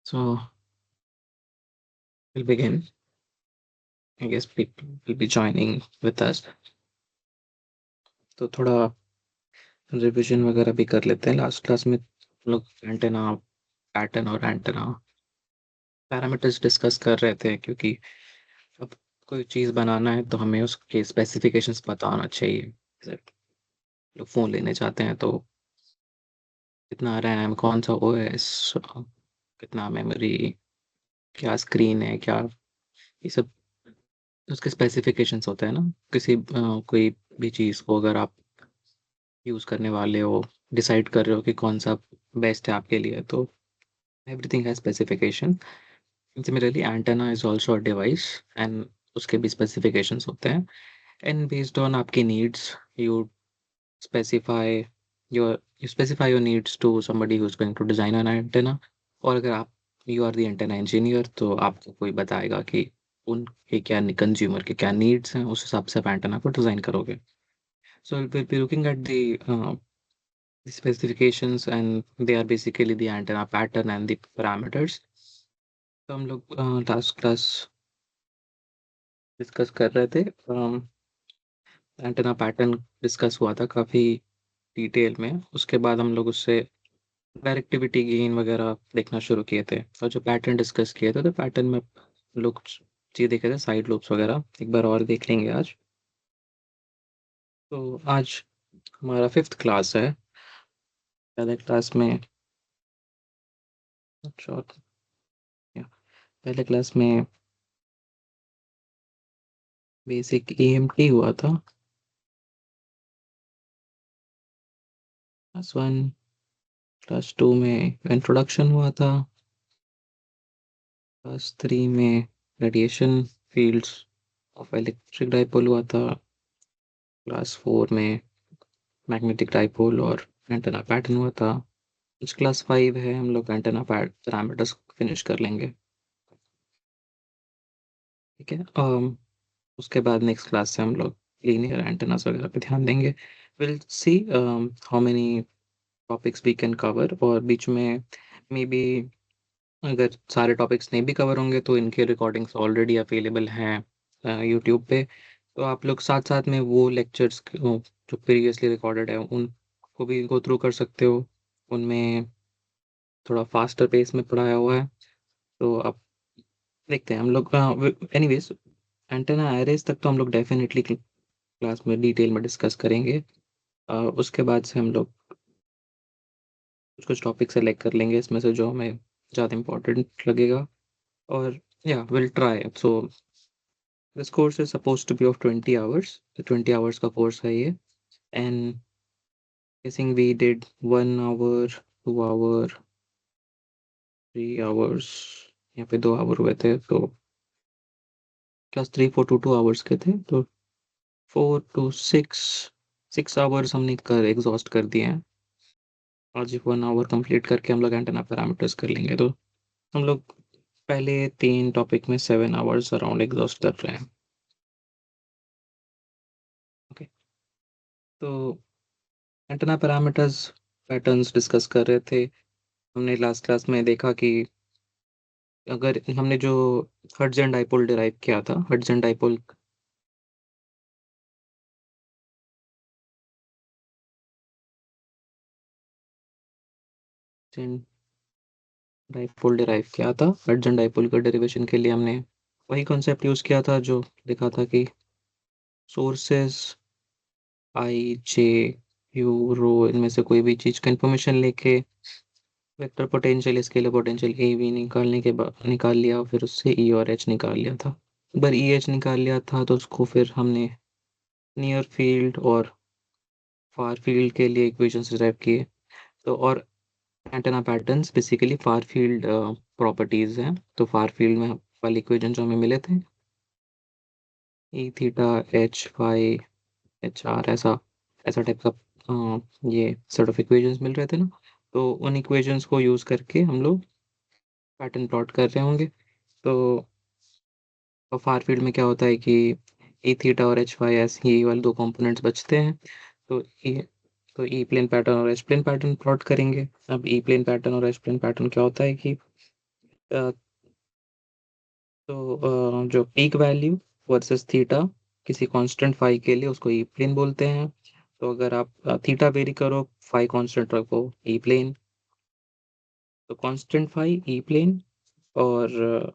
So we'll begin. I guess people will be joining with us. तो थोड़ा revision वगैरह भी कर लेते हैं। लास्ट क्लास में हम लोग एंटेना पैटर्न और एंटेना पैरामीटर्स डिस्कस कर रहे थे, क्योंकि अब कोई चीज़ बनाना है तो हमें उसके स्पेसिफिकेशंस पता होना चाहिए। जैसे लोग फ़ोन लेने चाहते हैं तो कितना रैम, कौन सा ओएस, कितना मेमोरी, क्या स्क्रीन है, क्या ये सब उसके स्पेसिफिकेशंस होते हैं ना। कोई भी चीज़ को अगर आप यूज़ करने वाले हो, डिसाइड कर रहे हो कि कौन सा बेस्ट है आपके लिए, तो everything has specification. Similarly antenna is also a device, and उसके भी स्पेसिफिकेशंस होते हैं। एंड बेस्ड ऑन आपकी needs you specify you specify your needs to somebody who is going to design an antenna. और अगर आप you are the antenna engineer, तो आपको कोई बताएगा कि उनके क्या, कंज्यूमर के क्या नीड्स हैं, उस हिसाब से आप एंटेना को डिजाइन करोगे। So we'll be looking at the specifications, and they are basically the antenna pattern and the parameters. तो हम लोग लास्ट क्लास डिस्कस कर रहे थे। एंटेना पैटर्न डिस्कस हुआ था काफ़ी डिटेल में। उसके बाद हम लोग उससे डायरेक्टिविटी गेन वगैरह देखना शुरू किए थे, और जो पैटर्न डिस्कस किए थे तो पैटर्न में हम लोग चीज़ देखे थे, साइड लूप्स वगैरह एक बार और देख लेंगे आज। तो आज हमारा 5th क्लास है। पहले क्लास में अच्छा, पहले क्लास में बेसिक ईएमटी हुआ था। क्लास 1, क्लास 2 में इंट्रोडक्शन हुआ था। क्लास 3 में radiation fields of electric dipole हुआ था। क्लास 4 में मैग्नेटिक डाइपोल और एंटेना पैटर्न हुआ था। आज क्लास 5 है, हम लोग एंटेना पैरामीटर्स फिनिश कर लेंगे। ठीक है। उसके बाद नेक्स्ट क्लास से हम लोग लीनियर एंटेनास वगैरह पे ध्यान देंगे। Will see how many topics we can cover, और बीच में मे बी अगर सारे टॉपिक्स नहीं भी कवर होंगे तो इनके रिकॉर्डिंग्स ऑलरेडी अवेलेबल हैं यूट्यूब पे। तो आप लोग साथ साथ में वो लेक्चर्स जो प्रीवियसली रिकॉर्डेड है उनको भी गो थ्रू कर सकते हो। उनमें थोड़ा फास्टर पेस में पढ़ाया हुआ है। तो अब देखते हैं हम लोग। एनीवेज, एंटेना एरेज तक तो हम लोग डेफिनेटली क्लास में डिटेल में डिस्कस करेंगे। उसके बाद से हम लोग कुछ कुछ टॉपिक सेलेक्ट कर लेंगे इसमें से जो हमें ज़्यादा इम्पोर्टेंट लगेगा। और या will try. So this course is suppose to be of 20 hours। तो 20 hours का कोर्स है ये। एंड गेसिंग we did 1 hour, 2 hour, 3 hours, यहाँ पे 2 hour हुए थे। तो क्लास 3, 4 to 2 hours के थे, तो 4 to 6 6 hours हमने कर एग्जॉस्ट कर दिए हैं। आज 1 hour कंप्लीट करके हम लोग एंटेना पैरामीटर्स कर लेंगे। तो हम लोग पहले 3 टॉपिक में 7 hours अराउंड एग्जॉस्ट कर रहे हैं। ओके। तो एंटेना पैरामीटर्स पैटर्न्स डिस्कस कर रहे थे। हमने लास्ट क्लास में देखा कि अगर हमने जो हर्ट्ज डाइपोल डिराइव किया था, हर्ट्ज डाइपोल डाइपोल डिराइव किया था, हर्ट्ज डाइपोल का डेरिवेशन के लिए हमने वही कॉन्सेप्ट यूज किया था जो लिखा था कि सोर्सेस आई जे यू रो, इनमें से कोई भी चीज का इंफॉर्मेशन लेके vector potential, scalar potential A V निकालने के बाद निकाल लिया, फिर उससे ई और एच निकाल लिया था। एक बार ई एच निकाल लिया था तो उसको फिर हमने नियर फील्ड और फार फील्ड के लिए इक्वेशंस डिराइव किए। तो और antenna patterns basically far field properties हैं। तो फार फील्ड में वाले इक्वेशन जो हमें मिले थे, E theta H Y H R, ऐसा ऐसा टाइप का ये सेट ऑफ इक्वेशंस मिल रहे थे ना। तो उन इक्वेशंस को यूज करके हम लोग पैटर्न प्लॉट कर रहे होंगे। तो फार फील्ड में क्या होता है कि ई थीटा और एच वाई एस, ये वाले दो कंपोनेंट्स बचते हैं। तो ई तो ई प्लेन पैटर्न और एच प्लेन पैटर्न प्लॉट करेंगे। अब ई प्लेन पैटर्न और एच प्लेन पैटर्न क्या होता है कि अ, जो पीक वैल्यू वर्सेस थीटा किसी कांस्टेंट फाई के लिए उसको ई प्लेन बोलते हैं। तो अगर आप थीटा वेरी करो, फाई कांस्टेंट रखो, ई प्लेन। तो कांस्टेंट फाई ई प्लेन, और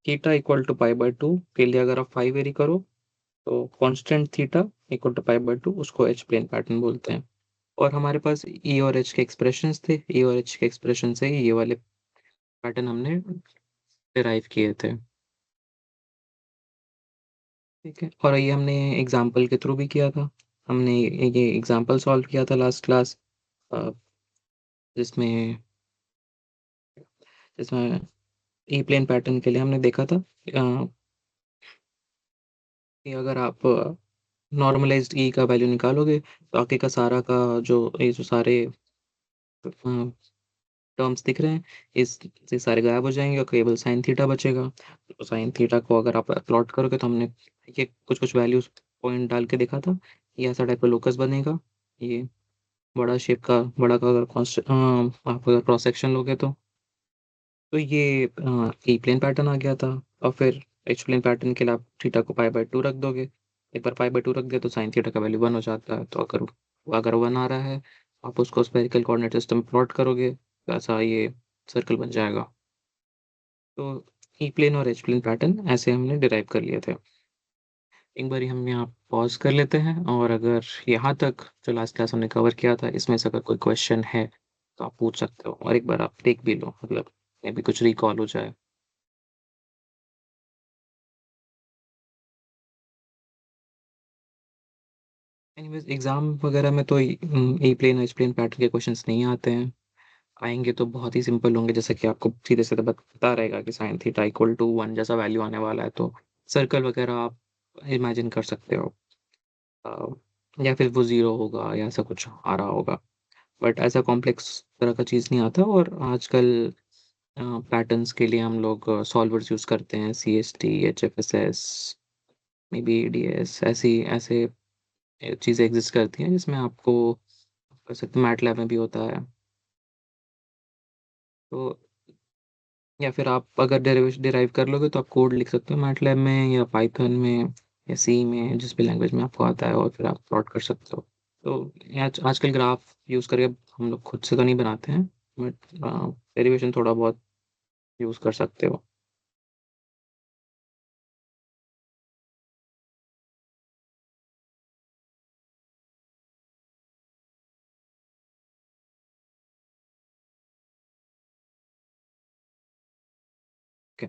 theta equal to pi by two के लिए अगर आप फाई वेरी करो तो constant theta equal to pi by two, उसको एच प्लेन पैटर्न बोलते हैं। और हमारे पास ई और एच के एक्सप्रेशंस थे, ई और एच के एक्सप्रेशन से ही ये वाले पैटर्न हमने डिराइव किए थे। ठीक है, और ये हमने एग्जाम्पल के थ्रू भी किया था। हमने ये एग्जाम्पल सॉल्व किया था लास्ट क्लास, जिसमें जिसमें ई प्लेन पैटर्न के लिए हमने देखा था कि अगर आप नॉर्मलाइज्ड ई का वैल्यू निकालोगे तो आगे का सारा का जो ये जो सारे टर्म्स दिख रहे हैं, इस ये सारे गायब हो जाएंगे और केवल साइन थीटा बचेगा। तो साइन थीटा को अगर आप प्लॉट करोगे तो हमने ये कुछ कुछ वैल्यूज पॉइंट डाल के देखा था। ये ऐसा टाइप का लोकस बनेगा। ये बड़ा का अगर आप अगर क्रॉस सेक्शन लोगे तो ये ई प्लेन पैटर्न आ गया था। और फिर एच प्लेन पैटर्न के लिए आप थीटा को पाई बाय टू रख दोगे। एक बार पाई बाय टू रख दिया तो साइन थीटा का वैल्यू वन हो जाता है। तो अगर वन आ रहा है, आप उसको स्फेरिकल कोऑर्डिनेट सिस्टम में प्लॉट करोगे तो ऐसा ये सर्कल बन जाएगा। तो ई प्लेन और एच प्लेन पैटर्न ऐसे हमने डिराइव कर लिए थे। एक बार हम यहाँ पॉज कर लेते हैं, और अगर यहाँ तक जो लास्ट क्लास हमने कवर किया था इसमें से अगर कोई क्वेश्चन है तो आप पूछ सकते हो, और एक बार आप देख भी लो, मतलब मे भी कुछ रिकॉल हो जाए। एनीवेज एग्जाम वगैरह में तो E plane H plane pattern के क्वेश्चंस नहीं आते हैं। आएंगे तो बहुत ही सिंपल होंगे, जैसे कि आपको सीधे सीधे पता रहेगा कि sine theta equal to one जैसा वैल्यू आने वाला है, तो सर्कल वगैरह आप इमेजिन कर सकते हो। अ, या फिर वो जीरो होगा या ऐसा कुछ आ रहा होगा। बट ऐसा कॉम्प्लेक्स तरह का चीज़ नहीं आता। और आजकल पैटर्न्स के लिए हम लोग सॉल्वर्स यूज़ करते हैं, C S T, H F S S, maybe D S, ऐसी ऐसे चीज़ें एग्जिस्ट करती हैं जिसमें आपको कर सकते, मैटलैब में भी होता है। तो या फिर आप अगर डेरिवेशन डिराइव कर लोगे तो आप कोड लिख सकते हो मैटलैब में या पाइथन में या सी में, जिस भी लैंग्वेज में आपको आता है, और फिर आप प्लॉट कर सकते हो। तो आजकल ग्राफ यूज़ करके हम लोग खुद से तो नहीं बनाते हैं, बट डेरिवेशन थोड़ा बहुत यूज़ कर सकते हो। ओके,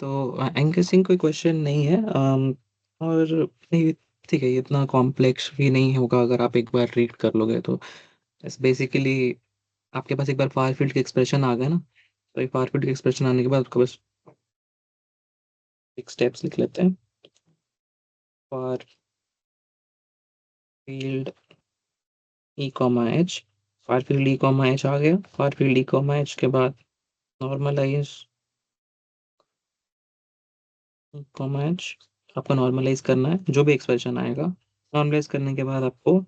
तो एंकसिंग कोई क्वेश्चन नहीं है। और नहीं, ठीक है, ये इतना कॉम्प्लेक्स भी नहीं होगा अगर आप एक बार रीड कर लोगे तो। बेसिकली आपके पास एक बार फार फील्ड के एक्सप्रेशन आ गए ना, तो एक फार फील्ड के एक्सप्रेशन आने के बाद आपको बस एक स्टेप्स लिख लेते हैं। Far field E comma H, far field E comma H आ गया। Far field E comma H के बाद नॉर्मलाइज कॉमा एच, आपको नॉर्मलाइज करना है जो भी एक्सप्रेशन आएगा। नॉर्मलाइज करने के बाद आपको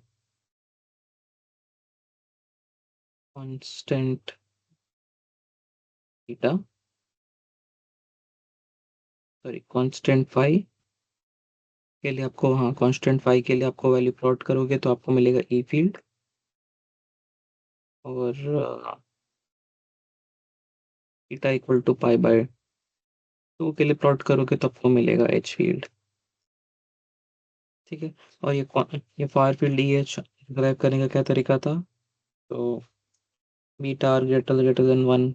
constant theta, sorry constant phi के लिए आपको, हाँ कांस्टेंट फाई के लिए आपको वैल्यू प्लॉट करोगे तो आपको मिलेगा ई फील्ड। और theta equal to pi by two के लिए प्लॉट करोगे तो आपको मिलेगा एच फील्ड। ठीक है, और ये far field E H drive करने का क्या तरीका था? तो beta r greater greater than one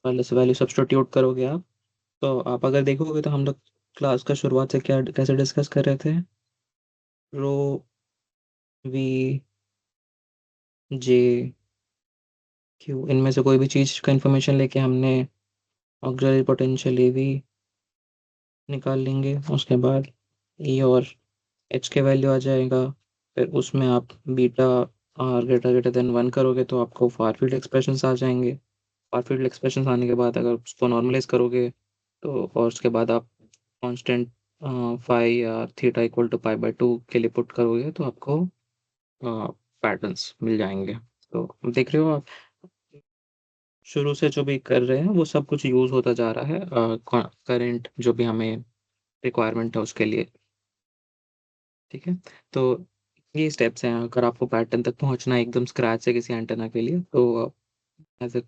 वाले से वैल्यू सब्स्टिट्यूट करोगे आप। तो आप अगर देखोगे तो हम लोग क्लास का शुरुआत से क्या कैसे डिस्कस कर रहे थे, रो वी जे क्यू, इनमें से कोई भी चीज़ का इंफॉर्मेशन लेके हमने ऑक्सिलरी पोटेंशियल ए वी निकाल लेंगे। उसके बाद ई और एच के वैल्यू आ जाएगा। फिर उसमें आप beta r greater greater than one करोगे तो आपको फार फील्ड एक्सप्रेशंस आ जाएंगे। फार फील्ड एक्सप्रेशंस आने के बाद अगर उसको नॉर्मलाइज करोगे तो, और उसके बाद आप कांस्टेंट फाई या theta equal to pi by two के लिए पुट करोगे तो आपको पैटर्न्स मिल जाएंगे। तो देख रहे हो आप, शुरू से जो भी कर रहे हैं वो सब कुछ यूज़ होता जा रहा है करंट जो भी हमें रिक्वायरमेंट है उसके लिए, ठीक है? तो ये स्टेप्स हैं, अगर आपको पैटर्न तक पहुँचना है एकदम स्क्रैच से किसी एंटेना के लिए, तो एज़ अ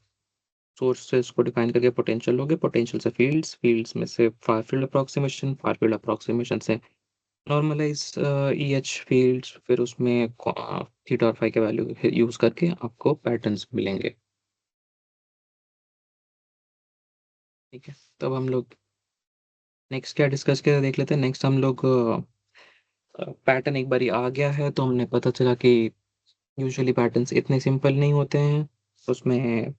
सोर्सेज़ को डिफाइन करके पोटेंशियल लोगे, पोटेंशियल से फ़ील्ड्स, फ़ील्ड्स में से far field approximation, far field approximation से नॉर्मलाइज़ ईएच फ़ील्ड्स, फिर उसमें थीटा और फाई के वैल्यू यूज़ करके आपको पैटर्न्स मिलेंगे, ठीक है? तो अब हम लोग नेक्स्ट क्या डिस्कस किया देख लेते हैं। नेक्स्ट हम लोग पैटर्न एक बारी आ गया है तो हमने पता चला कि यूजुअली पैटर्न्स इतने सिंपल नहीं होते हैं। उसमें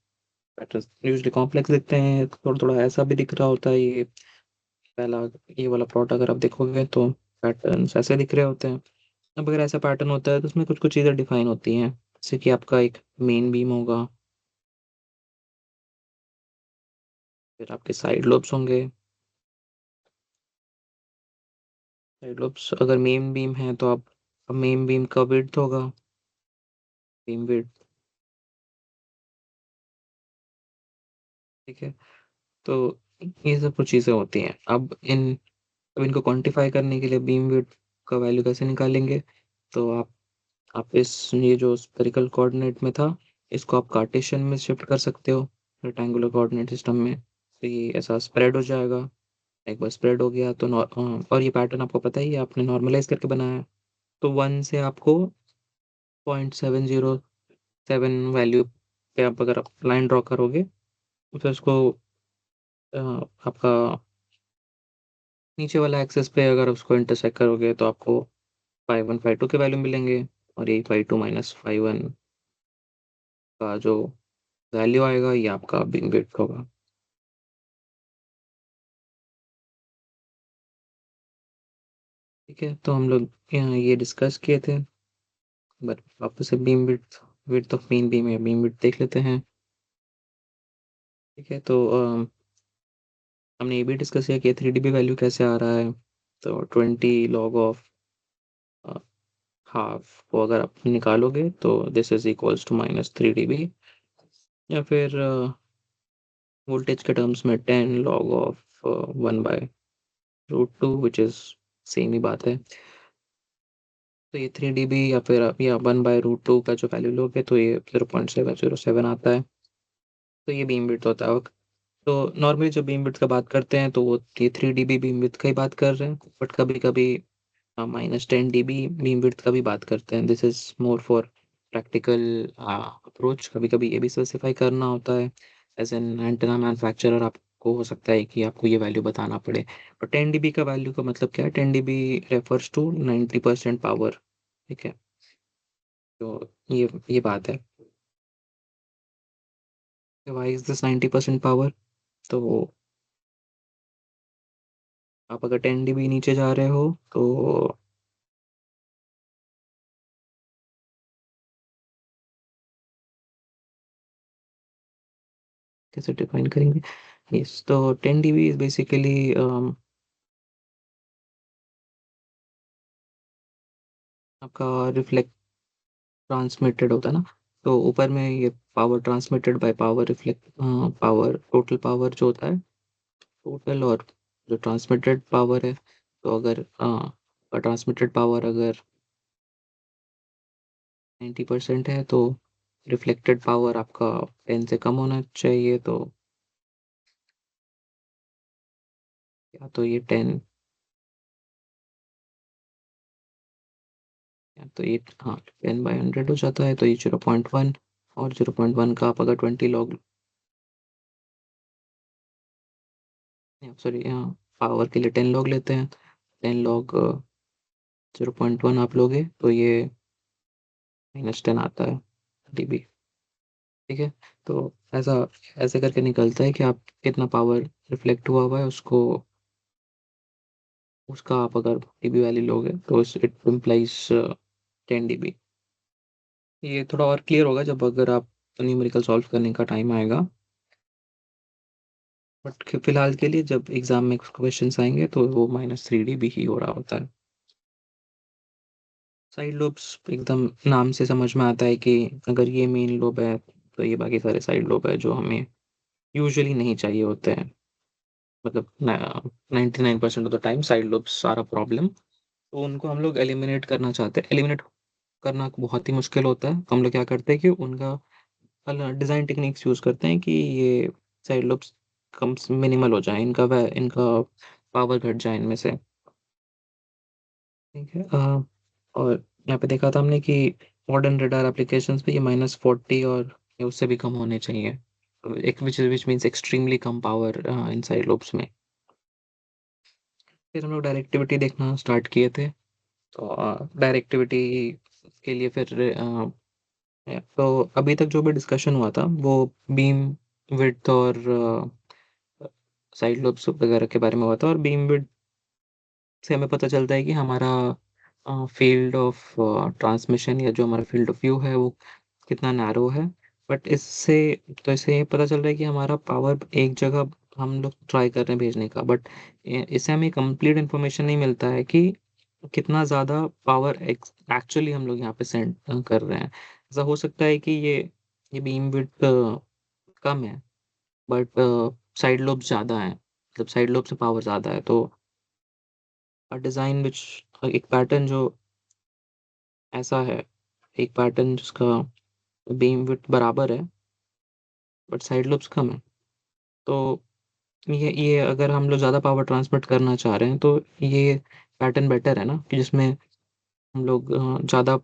पैटर्न्स यूजुअली कॉम्प्लेक्स दिखते हैं, थोड़ा-थोड़ा ऐसा भी दिख रहा होता है। ये पहला ये वाला प्लॉट अगर आप देखोगे तो पैटर्न्स ऐसे दिख रहे होते हैं। अब अगर ऐसा पैटर्न होता है तो उसमें कुछ-कुछ चीज़ें डिफाइन होती हैं। जैसे कि आपका एक मेन बीम होगा, फिर आपके साइड लोब्स होंगे। साइड लोब्स अगर मेन बीम है तो आप मेन बीम का विड्थ होगा, बीम विड्थ, ठीक है? तो ये सब कुछ चीज़ें होती हैं। अब इनको क्वांटिफ़ाई करने के लिए बीम विड्थ का वैल्यू कैसे निकालेंगे? तो आप ये जो स्फेरिकल कोऑर्डिनेट में था, इसको आप कार्टेशियन में शिफ्ट कर सकते हो, रेक्टेंगुलर कोऑर्डिनेट सिस्टम में। तो ये ऐसा स्प्रेड हो जाएगा। एक बार स्प्रेड हो गया तो और ये पैटर्न आपको पता ही है, आपने नॉर्मलाइज़ करके बनाया है। तो 1 से आपको 0.707 वैल्यू पे आप अगर आप लाइन ड्रॉ करोगे, तो फिर उसको अ, आपका नीचे वाला एक्सिस पे अगर उसको इंटरसेक्ट करोगे तो आपको 51, 52 के वैल्यू मिलेंगे और यही 52 माइनस 51 का जो वैल्यू आएगा ये आपका बीम विड्थ होगा। ठीक है? तो हम लोग ये डिस्कस किए थे, बट वापस से beam width width of main beam या बीम विड्थ देख लेते हैं। ठीक है? तो हमने ये भी डिस्कस किया कि 3 dB वैल्यू कैसे आ रहा है। तो 20 लॉग ऑफ अ, हाफ को अगर आप निकालोगे तो this is equals to -3 dB या फिर वोल्टेज के टर्म्स में 10 log of 1/√2 which is same ही बात है। तो ये 3 dB या फिर आप या 1/√2 का जो वैल्यू लोगे तो ये 0.707 आता है। तो ये बीम विड्थ होता है। तो नॉर्मली जब बीम विड्थ का बात करते हैं तो वो ये 3 dB बीम विड्थ का ही बात कर रहे हैं, बट कभी-कभी -10 dB बीम विड्थ का भी बात करते हैं। This is more for practical approach. कभी-कभी ये भी स्पेसिफाई करना होता है। एज़ एन एंटीना मैन्युफैक्चरर आपको हो सकता है कि आपको ये वैल्यू बताना पड़े। और 10 dB का वैल्यू का मतलब क्या है? 10 dB रेफर्स टू 90% पावर, ठीक है? तो ये बात है। Why is this 90% power? तो आप अगर 10 dB नीचे जा रहे हो तो कैसे डिफाइन करेंगे? यस, तो 10 dB इज़ बेसिकली आपका रिफ्लेक्ट ट्रांसमिटेड होता है ना, तो ऊपर में ये power transmitted by power reflect power total power जो होता है, टोटल और जो ट्रांसमिटेड पावर है, तो अगर ट्रांसमिटेड पावर अगर 90% है तो रिफ्लेक्टेड पावर आपका 10 से कम होना चाहिए, तो या तो ये 10 या तो ये 10/100 हो जाता है, तो ये 0.1 और 0.1 का आप अगर 20 लॉग सॉरी पावर के लिए 10 लॉग लेते हैं, 10 लॉग 0.1 आप लोगे तो ये -10 आता है डीबी, ठीक है? तो ऐसा ऐसे करके निकलता है कि आप कितना पावर रिफ्लेक्ट हुआ है उसको उसका आप अगर डीबी वैल्यू लोगे तो इट इम्प्लाइज 10 डीबी। ये थोड़ा और क्लियर होगा जब अगर आप न्यूमेरिकल सॉल्व करने का टाइम आएगा, बट फिलहाल के लिए जब एग्जाम में क्वेश्चंस आएंगे तो वो -3 डीबी ही हो रहा होता है। साइड लोब्स एकदम नाम से समझ में आता है कि अगर ये मेन लोब है तो ये बाकी सारे साइड लोब है जो हमें यूजुअली नहीं चाहिए होते हैं। मतलब 99% of the time side lobes are a problem. तो उनको हम लोग एलिमिनेट करना चाहते हैं। एलिमिनेट करना बहुत ही मुश्किल होता है, तो हम लोग क्या करते हैं कि उनका डिज़ाइन टेक्निक्स यूज़ करते हैं कि ये साइड लोब्स कम मिनिमल हो जाए, इनका पावर घट जाए इनमें से। ठीक है। और यहाँ पे देखा था हमने कि मॉडर्न रडार एप्लीकेशंस पे ये -40 और या उससे भी कम होने चाहिए। एक which means extremely come power in side lobes में। फिर हम लोग डायरेक्टिविटी देखना स्टार्ट किए थे। तो डायरेक्टिविटी के लिए फिर तो अभी तक जो भी डिस्कशन हुआ था वो बीम विड्थ और साइड लोब्स वगैरह के बारे में हुआ था। और बीम विड्थ से हमें पता चलता है कि हमारा फील्ड ऑफ ट्रांसमिशन या जो हमारा फील्ड ऑफ व्यू है वो कितना नैरो है। बट इससे ये पता चल रहा है कि हमारा पावर एक जगह हम लोग ट्राई कर रहे हैं भेजने का, बट इससे हमें कंप्लीट इन्फॉर्मेशन नहीं मिलता है कि कितना ज़्यादा पावर एक्चुअली हम लोग यहाँ पे सेंड कर रहे हैं। ऐसा हो सकता है कि ये बीम विड्थ कम है, बट साइड लोब्स ज़्यादा हैं, मतलब साइड लोब से पावर ज़्यादा है। तो डिज़ाइन विच एक पैटर्न जो ऐसा है, एक पैटर्न जिसका बीम विड्थ बराबर है बट साइड लोब्स कम है। तो ये अगर हम लोग ज़्यादा पावर ट्रांसमिट करना चाह रहे हैं तो ये पैटर्न बेटर है ना, कि जिसमें हम लोग ज़्यादा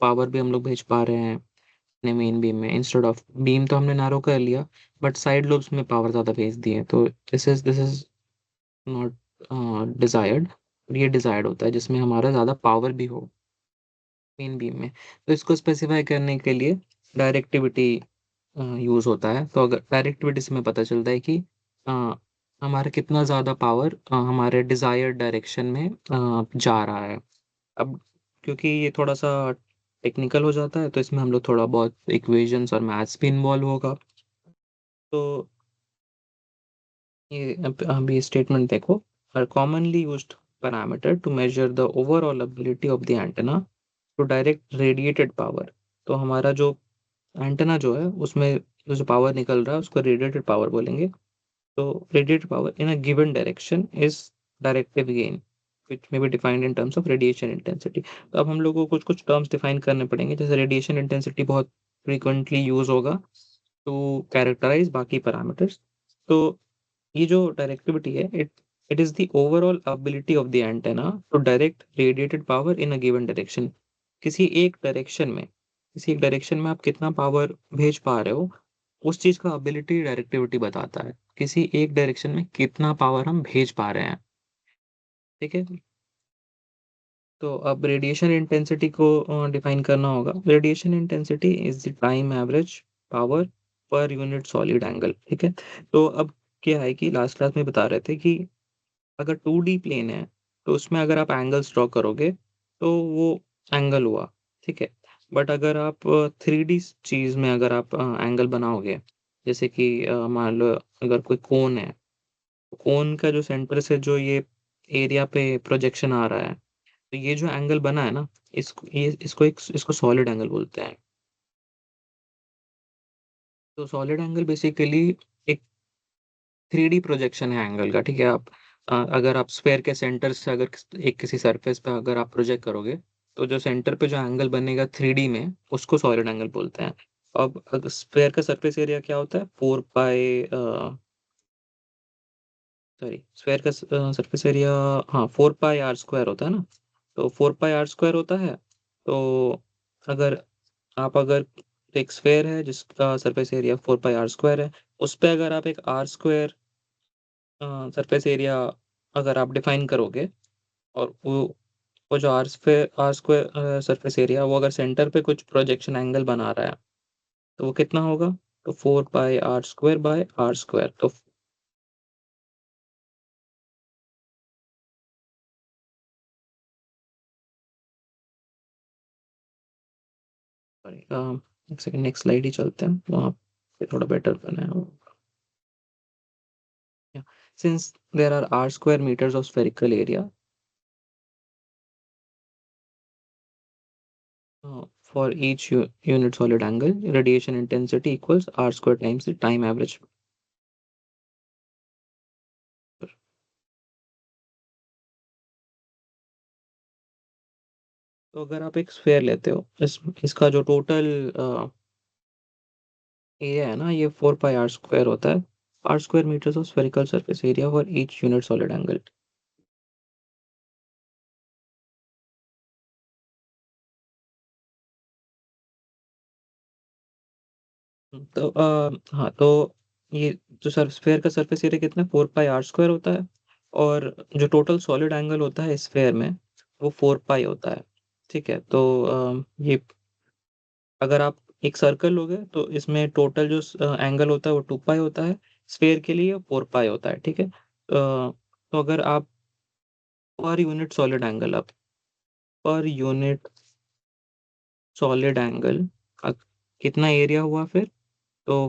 पावर भी हम लोग भेज पा रहे हैं अपने मेन बीम में, इंस्टेड ऑफ बीम तो हमने नैरो कर लिया बट साइड लोब्स में पावर ज़्यादा भेज दिए। तो दिस इज़ नॉट डिज़ायर्ड। ये डिज़ायर्ड होता है जिसमें हमारा ज़्यादा पावर भी हो मेन बीम में। तो इसको स्पेसिफाई करने के लिए डायरेक्टिविटी यूज़ होता है। तो अगर डायरेक्टिविटी से हमें पता चलता है कि अ, हमारा कितना ज़्यादा पावर हमारे डिज़ायर्ड डायरेक्शन में जा रहा है। अब क्योंकि ये थोड़ा-सा टेक्निकल हो जाता है तो इसमें हम लोग थोड़ा बहुत इक्वेशंस और मैथ्स भी इन्वॉल्व होगा। तो ये अभी स्टेटमेंट देखो, are commonly used parameter to measure the overall ability of the antenna to direct radiated power. तो हमारा जो एंटेना जो है उसमें जो पावर निकल रहा है उसको रेडिएटेड पावर बोलेंगे। तो radiated power in a given direction is directive gain which may be defined in terms of radiation intensity। तो अब हम लोग को कुछ-कुछ टर्म्स डिफाइन करने पड़ेंगे, जैसे रेडिएशन इंटेंसिटी बहुत फ्रीक्वेंटली यूज़ होगा टू कैरेक्टराइज़ बाकी पैरामीटर्स। तो ये जो डायरेक्टिविटी है, it is the overall ability of the antenna to direct radiated power in a given direction. किसी एक डायरेक्शन में आप कितना पावर भेज पा रहे हो, उस चीज़ का एबिलिटी डायरेक्टिविटी बताता है। किसी एक डायरेक्शन में कितना पावर हम भेज पा रहे हैं, ठीक है? तो अब रेडिएशन इंटेंसिटी को डिफाइन करना होगा। Radiation intensity is the time average power per unit solid angle, ठीक है? तो अब क्या है कि लास्ट क्लास में बता रहे थे कि अगर 2D प्लेन है, तो उसमें अगर आप एंगल्स ड्रॉ करोगे, तो वो एंगल हुआ, ठीक है? बट अगर आप 3D चीज़ में अगर आप एंगल बनाओगे, जैसे कि मान लो अगर कोई कोन है, कोन का जो सेंटर से जो ये एरिया पे प्रोजेक्शन आ रहा है, तो ये जो एंगल बना है ना, इसको सॉलिड एंगल बोलते हैं। तो सॉलिड एंगल बेसिकली एक 3D प्रोजेक्शन है एंगल का, ठीक है? अगर आप स्फीयर के सेंटर से अगर किसी सरफेस पे अगर आप प्रोजेक्ट करोगे, तो जो सेंटर पे जो एंगल बनेगा 3D में, उसको सॉलिड एंगल बोलते हैं। अब स्फीयर का सरफेस एरिया क्या होता है? 4 पाई सॉरी, स्फीयर का सरफेस एरिया, हाँ, 4 पाई आर स्क्वायर होता है ना? तो 4 पाई आर स्क्वायर होता है। तो अगर अगर एक स्फीयर है जिसका surface area 4 pi r square है, उस पे अगर आप एक आर स्क्वायर सरफेस एरिया अगर आप डिफाइन करोगे, और वो जो आर स्क्वायर सरफेस एरिया वो अगर सेंटर पे कुछ प्रोजेक्शन एंगल बना रहा है, तो वो कितना होगा? तो 4 pi r square by r square. तो सॉरी, एक सेकंड, नेक्स्ट स्लाइड ही चलते हैं, वहाँ पे थोड़ा बेटर बनाया होगा। Since there are r square metres of spherical area for each unit solid angle, radiation intensity equals r square times the time average. तो अगर आप एक स्फेयर लेते हो, इसका जो टोटल एरिया है ना, ये 4 पाई आर स्क्वायर होता है। R square metres of spherical surface area for each unit solid angle. तो हाँ, तो ये जो स्फेयर का सरफेस एरिया कितना है, 4 पाई आर स्क्वायर होता है। और जो टोटल सॉलिड एंगल होता है स्फेयर में, वो 4 पाई होता है। ठीक है, तो ये अगर आप एक सर्कल लोगे तो इसमें टोटल जो एंगल होता है वो 2 पाई होता है। स्फेयर के लिए 4 पाई होता है। ठीक है, तो अगर आप पर यूनिट सॉलिड एंगल, आप पर यूनिट सॉलिड एंगल का कितना एरिया हुआ फिर, तो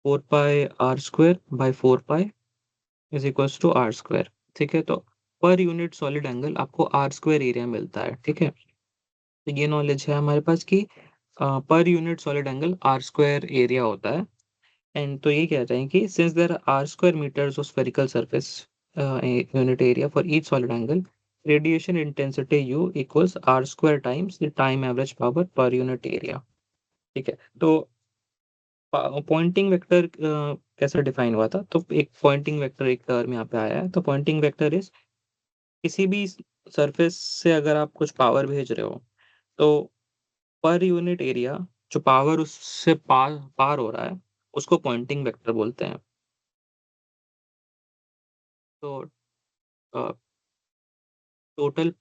4 pi r square by 4 pi is equals to r square. ठीक है, तो पर यूनिट सॉलिड एंगल आपको आर स्क्वायर एरिया मिलता है। ठीक है, तो ये नॉलेज है हमारे पास कि per unit solid angle r square area होता है। एंड तो ये कहते हैं कि since there r square metres of spherical surface unit area for each solid angle, radiation intensity U equals r square times the time average power per unit area. ठीक है, तो पॉइंटिंग वेक्टर कैसे define हुआ था, तो एक Poynting vector एक term यहाँ पे आया है। तो पॉइंटिंग वेक्टर इज किसी भी सरफेस से अगर आप कुछ पावर भेज रहे हो, तो पर यूनिट एरिया जो पावर उससे पार पार हो रहा है, उसको पॉइंटिंग वेक्टर बोलते हैं। तो total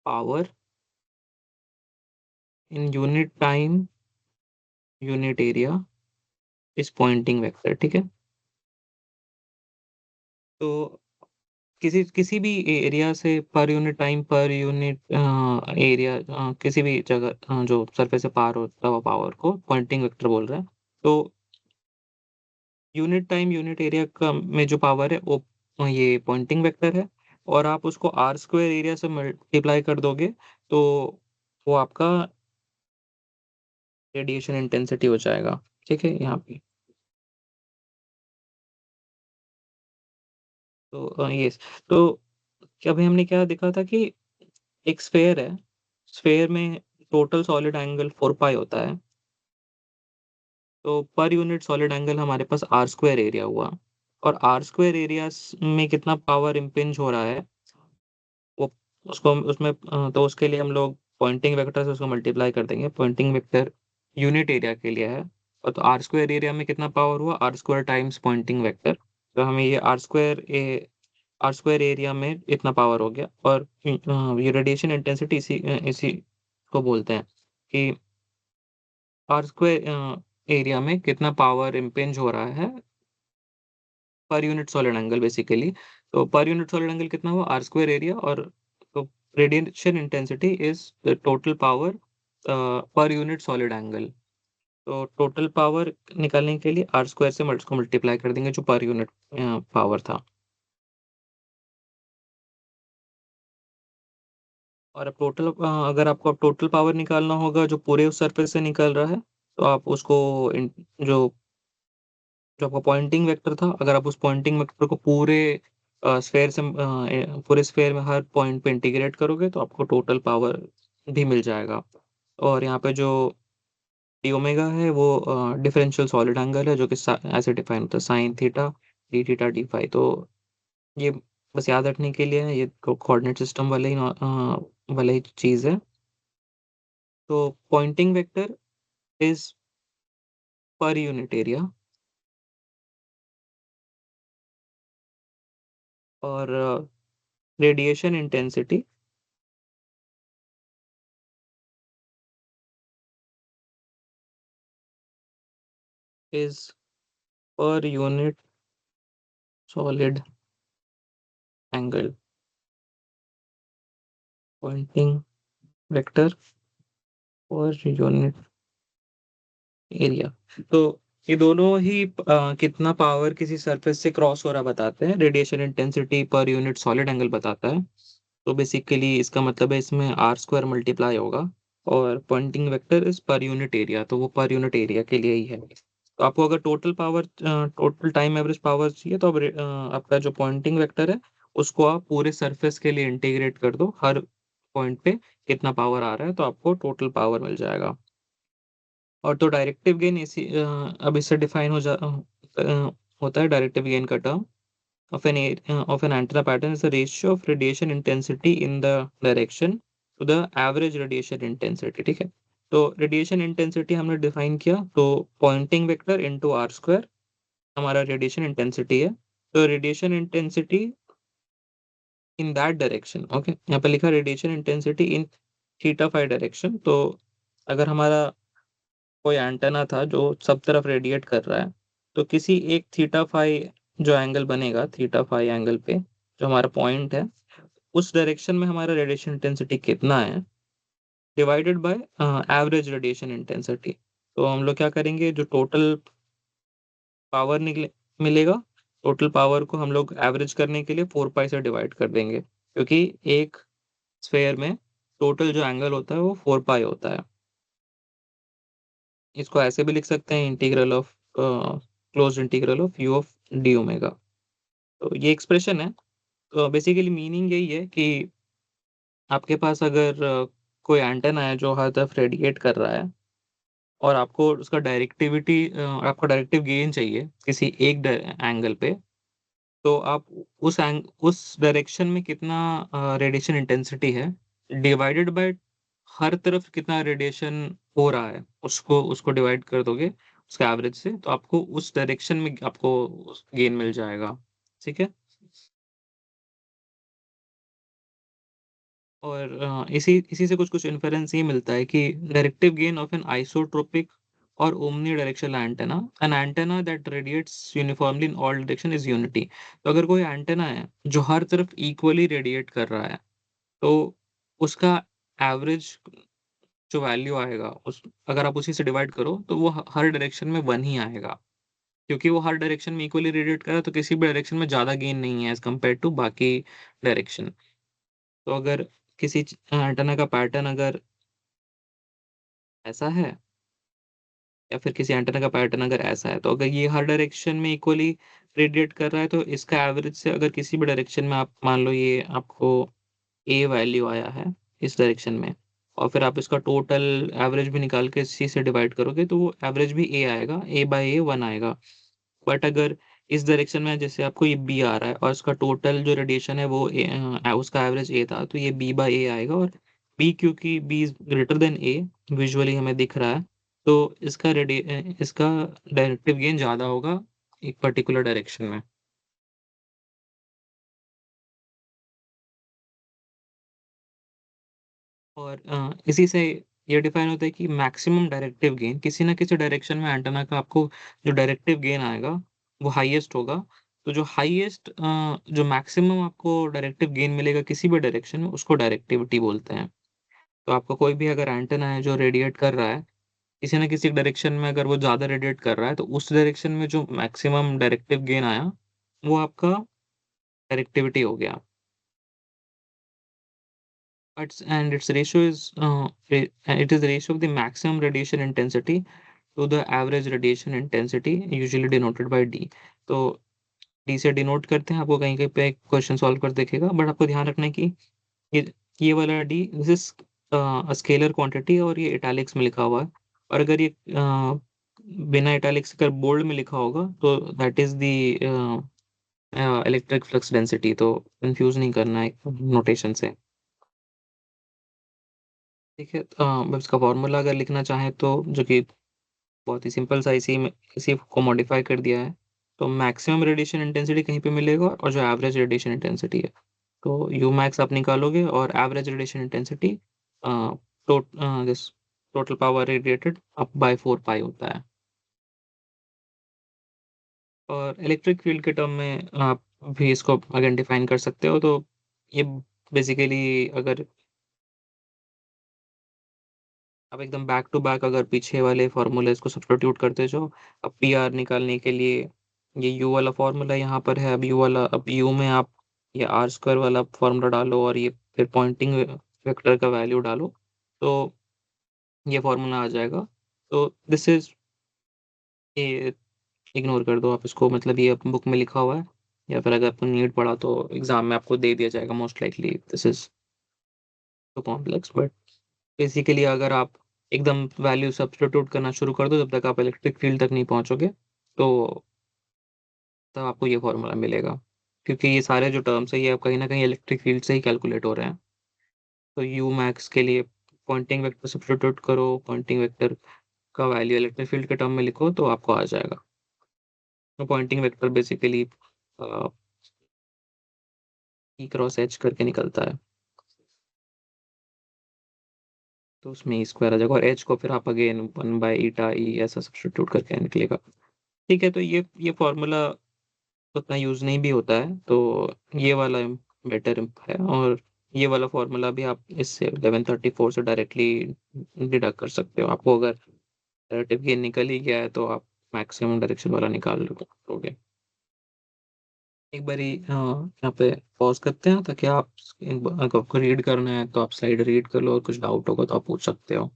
power in unit time unit area is pointing vector. ठीक है, तो किसी किसी भी एरिया से पर यूनिट टाइम पर यूनिट एरिया, किसी भी जगह जो सरफेस से पार होता हुआ पावर को पॉइंटिंग वेक्टर बोल रहे हैं। तो यूनिट टाइम यूनिट एरिया का में जो पावर है वो ये पॉइंटिंग वेक्टर है। और आप उसको आर स्क्वायर एरिया से मल्टीप्लाई कर दोगे, तो वो आपका रेडिएशन इंटेंसिटी हो जाएगा। ठीक है, यहाँ पे तो ये तो अभी हमने क्या देखा था कि एक स्फेयर है, स्फेयर में टोटल सॉलिड एंगल 4 पाई होता है। तो पर यूनिट सॉलिड एंगल हमारे पास आर स्क्वायर एरिया हुआ। और आर स्क्वायर एरिया में कितना पावर इम्पिंज हो रहा है, वो उसको उसमें तो उसके लिए हम लोग पॉइंटिंग वेक्टर से उसको मल्टीप्लाई कर देंगे। पॉइंटिंग वेक्टर यूनिट एरिया के लिए है, और तो आर स्क्वायर एरिया में कितना पावर हुआ, r square times Poynting vector. तो हमें ये आर स्क्वायर एरिया में इतना पावर हो गया। और ये रेडिएशन इंटेंसिटी इसी को बोलते हैं कि आर स्क्वायर एरिया में कितना पावर इम्पिंज हो रहा है पर यूनिट सॉलिड एंगल बेसिकली। तो पर यूनिट सॉलिड एंगल कितना हुआ, आर स्क्वायर एरिया। और तो radiation intensity is the total power per unit solid angle. तो टोटल पावर निकालने के लिए आर स्क्वायर से उसको मल्टीप्लाई कर देंगे जो पर यूनिट पावर था। और अब टोटल अगर आपको अब टोटल पावर निकालना होगा जो पूरे उस सरफेस से निकल रहा है, तो आप उसको जो जो आपका पॉइंटिंग वेक्टर था, अगर आप उस पॉइंटिंग वेक्टर को पूरे स्फेयर से पूरे स्फेयर में हर पॉइंट पे इंटीग्रेट करोगे, तो आपको टोटल पावर भी मिल जाएगा। और यहाँ पे जो डी ओमेगा है वो डिफरेंशियल सॉलिड एंगल है, जो कि ऐसे डिफाइन होता है sine theta d theta d phi. तो ये बस याद रखने के लिए है, ये कोऑर्डिनेट सिस्टम वाले ही चीज़ है। तो पॉइंटिंग वेक्टर इज पर यूनिट एरिया, और रेडिएशन इंटेंसिटी इज पर unit solid angle pointing vector और यूनिट एरिया। तो ये दोनों ही कितना पावर किसी सरफेस से क्रॉस हो रहा बताते हैं। रेडिएशन इंटेंसिटी पर यूनिट सॉलिड एंगल बताता है। तो बेसिकली इसका मतलब है इसमें आर स्क्वायर मल्टीप्लाई होगा और पॉइंटिंग वेक्टर इज पर यूनिट एरिया, तो वो पर यूनिट एरिया के लिए ही है। तो आपको अगर टोटल टाइम एवरेज पावर चाहिए तो अब आपका जो पॉइंटिंग वेक्टर है उसको आप पूरे सरफेस के लिए इंटीग्रेट कर दो, हर पॉइंट पे कितना पावर आ रहा है तो आपको टोटल पावर मिल जाएगा। और तो डायरेक्टिव गेन इसी अब इससे डिफाइन होता है डायरेक्टिव गेन का term of an antenna pattern is the ratio of radiation intensity in the direction to the average radiation intensity। ठीक है, तो रेडिएशन इंटेंसिटी हमने डिफाइन किया, तो Poynting vector into r square हमारा रेडिएशन इंटेंसिटी है। तो radiation intensity in that direction, okay, यहाँ पे लिखा radiation intensity in theta phi direction. तो अगर हमारा कोई एंटेना था जो सब तरफ रेडिएट कर रहा है, तो किसी एक थीटा फाई जो एंगल बनेगा, थीटा फाई एंगल पे जो हमारा पॉइंट है, उस डायरेक्शन में हमारा रेडिएशन इंटेंसिटी कितना है divided by average radiation intensity. तो हम लोग क्या करेंगे, जो टोटल पावर निकले मिलेगा, टोटल पावर को हम लोग एवरेज करने के लिए 4 पाई से डिवाइड कर देंगे, क्योंकि एक स्फेयर में टोटल जो एंगल होता है वो 4 पाई होता है। इसको ऐसे भी लिख सकते हैं, integral of closed integral of you of D omega. तो ये एक्सप्रेशन है। तो बेसिकली मीनिंग यही है कि आपके पास अगर कोई एंटेना है जो हर तरफ रेडिएट कर रहा है और आपको डायरेक्टिव गेन चाहिए किसी एक एंगल पे, तो आप उस डायरेक्शन में कितना रेडिएशन इंटेंसिटी है डिवाइडेड बाय हर तरफ कितना रेडिएशन हो रहा है, उसको उसको डिवाइड कर दोगे उसका एवरेज से, तो आपको उस डायरेक्शन में आपको गेन मिल जाएगा। ठीक है। और इसी इसी से कुछ कुछ इन्फेरेंस ये मिलता है कि directive gain of an isotropic और omnidirectional antenna, an antenna that radiates uniformly in all direction is unity. तो अगर कोई एंटेना है जो हर तरफ इक्वली रेडिएट कर रहा है, तो उसका एवरेज जो वैल्यू आएगा उस अगर आप उसी से डिवाइड करो तो वो हर डायरेक्शन में 1 ही आएगा, क्योंकि वो हर डायरेक्शन में इक्वली रेडिएट कर रहा है, तो किसी भी डायरेक्शन में ज़्यादा गेन नहीं है एज़ कम्पेयर टू बाकी डायरेक्शन। तो अगर किसी एंटेना का पैटर्न अगर ऐसा है या फिर किसी एंटेना का पैटर्न अगर ऐसा है, तो अगर ये हर डायरेक्शन में इक्वली रेडिएट कर रहा है, तो इसका एवरेज से अगर किसी भी डायरेक्शन में आप मान लो ये आपको ए वैल्यू आया है इस डायरेक्शन में, और फिर आप इसका टोटल एवरेज भी निकाल के सी से डिवाइड करोगे, तो वो एवरेज भी ए आएगा, ए बाय ए 1 आएगा। बट अगर इस डायरेक्शन में जैसे आपको ये बी आ रहा है और इसका टोटल जो रेडिएशन है वो उसका एवरेज ए था, तो ये बी बाय ए आएगा। और बी क्योंकि B is greater than A visually हमें दिख रहा है, तो इसका डायरेक्टिव गेन ज़्यादा होगा एक पर्टिकुलर डायरेक्शन में। और इसी से ये डिफाइन होता है कि मैक्सिमम डायरेक्टिव गेन किसी ना किसी डायरेक्शन में एंटेना का आपको जो डायरेक्टिव गेन आएगा वो हाईएस्ट होगा। तो जो हाईएस्ट जो मैक्सिमम आपको डायरेक्टिव गेन मिलेगा किसी भी डायरेक्शन में, उसको डायरेक्टिविटी बोलते हैं। तो आपको कोई भी अगर एंटेना है जो रेडिएट कर रहा है किसी ना किसी डायरेक्शन में, अगर वो ज़्यादा रेडिएट कर रहा है, तो उस डायरेक्शन में जो मैक्सिमम डायरेक्टिव गेन आया वो आपका डायरेक्टिविटी हो गया। Its ratio is it is the ratio of the maximum radiation intensity to the average radiation intensity, usually denoted by D। तो D से डिनोट करते हैं, आपको कहीं कहीं पे क्वेश्चन सॉल्व कर देखेगा, बट आपको ध्यान रखना है कि ये ये वाला D this is scalar quantity और ये इटैलिक्स में लिखा हुआ है। और अगर ये बिना इटैलिक्स अगर बोल्ड में लिखा होगा तो that is the electric flux density. तो कंफ्यूज नहीं करना है नोटेशन से। ठीक है, अब इसका फॉर्मूला अगर लिखना चाहें तो जो कि बहुत ही सिंपल सा इसी को मॉडिफाई कर दिया है। तो मैक्सिमम रेडिएशन इंटेंसिटी कहीं पे मिलेगा और जो एवरेज रेडिएशन इंटेंसिटी है, तो यू मैक्स आप निकालोगे और average radiation intensity this total power radiated up by 4 पाई होता है। और इलेक्ट्रिक फील्ड के टर्म में आप भी इसको अगेन डिफाइन कर सकते हो। तो ये बेसिकली अगर आप एकदम बैक टू बैक अगर पीछे वाले फ़ॉर्मूलेज़ को सब्स्टिट्यूट करते जाओ, अब पीआर निकालने के लिए ये यू वाला फ़ॉर्मूला यहाँ पर है, अब यू में आप ये आर स्क्वायर वाला फ़ॉर्मूला डालो और ये फिर पॉइंटिंग वेक्टर का वैल्यू डालो। तो ये फॉर्मूला आ जाएगा। तो दिस इज़ ये इग्नोर कर दो आप इसको, मतलब ये बुक में लिखा हुआ है, या फिर अगर आपको नीड पड़ा तो एग्ज़ाम में आपको दे दिया जाएगा, most likely this is too complex, but basically अगर आप एकदम वैल्यू सब्स्टिट्यूट करना शुरू कर दो, जब तक आप इलेक्ट्रिक फील्ड तक नहीं पहुँचोगे, तो तब आपको ये फ़ॉर्मूला मिलेगा। क्योंकि ये सारे जो टर्म्स हैं, ये अब कहीं न कहीं इलेक्ट्रिक फील्ड से ही कैलकुलेट हो रहे हैं। तो यू मैक्स के लिए पॉइंटिंग वेक्टर सब्स्टिट्यूट करो, पॉइंटिंग वेक्टर का वैल्यू इलेक्ट्रिक फील्ड के टर्म में लिखो, तो आपको आ जाएगा। तो Poynting vector basically uh, E cross H करके निकलता है। तो उसमें ई स्क्वायर आ जाएगा, और एच को फिर आप अगेन 1 बाय ईटा ई ऐसा सब्स्टिट्यूट करके निकलेगा। ठीक है, तो ये फ़ॉर्मूला उतना यूज़ नहीं भी होता है, तो ये वाला बेटर है, और ये वाला फ़ॉर्मूला भी आप इससे 1134 से डायरेक्टली डिडक्ट कर सकते हो। आपको अगर रिलेटिव गेन निकल ही गया है, तो आप मैक्सिमम डायरेक्शन वाला निकाल लोगे। एक बारी यहाँ पे पॉज़ करते हैं, ताकि आप अगर आपको रीड करना है, तो आप स्लाइड रीड कर लो, और कुछ डाउट होगा तो आप पूछ सकते हो।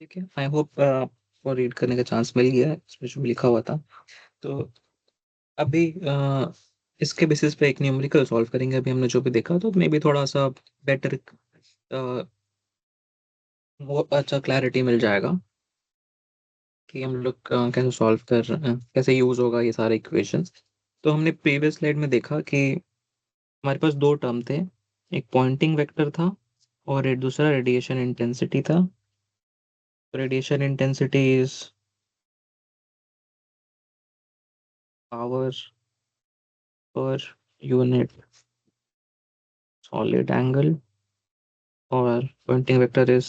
ठीक है, आई होप आपको रीड करने का चांस मिल गया है, इसमें जो लिखा हुआ था। तो अभी इसके बेसिस पे एक न्यूमेरिकल सॉल्व करेंगे, अभी हमने जो भी देखा, तो मे बी थोड़ा-सा बेटर वो अच्छा क्लैरिटी मिल जाएगा कि हम लोग कैसे सॉल्व कर रहे हैं, कैसे यूज़ होगा ये सारे इक्वेशंस। तो हमने प्रीवियस स्लाइड में देखा कि हमारे पास 2 टर्म थे, एक पॉइंटिंग वेक्टर था, और एक दूसरा रेडिएशन इंटेंसिटी था। Radiation intensity is power per unit solid angle, और pointing vector is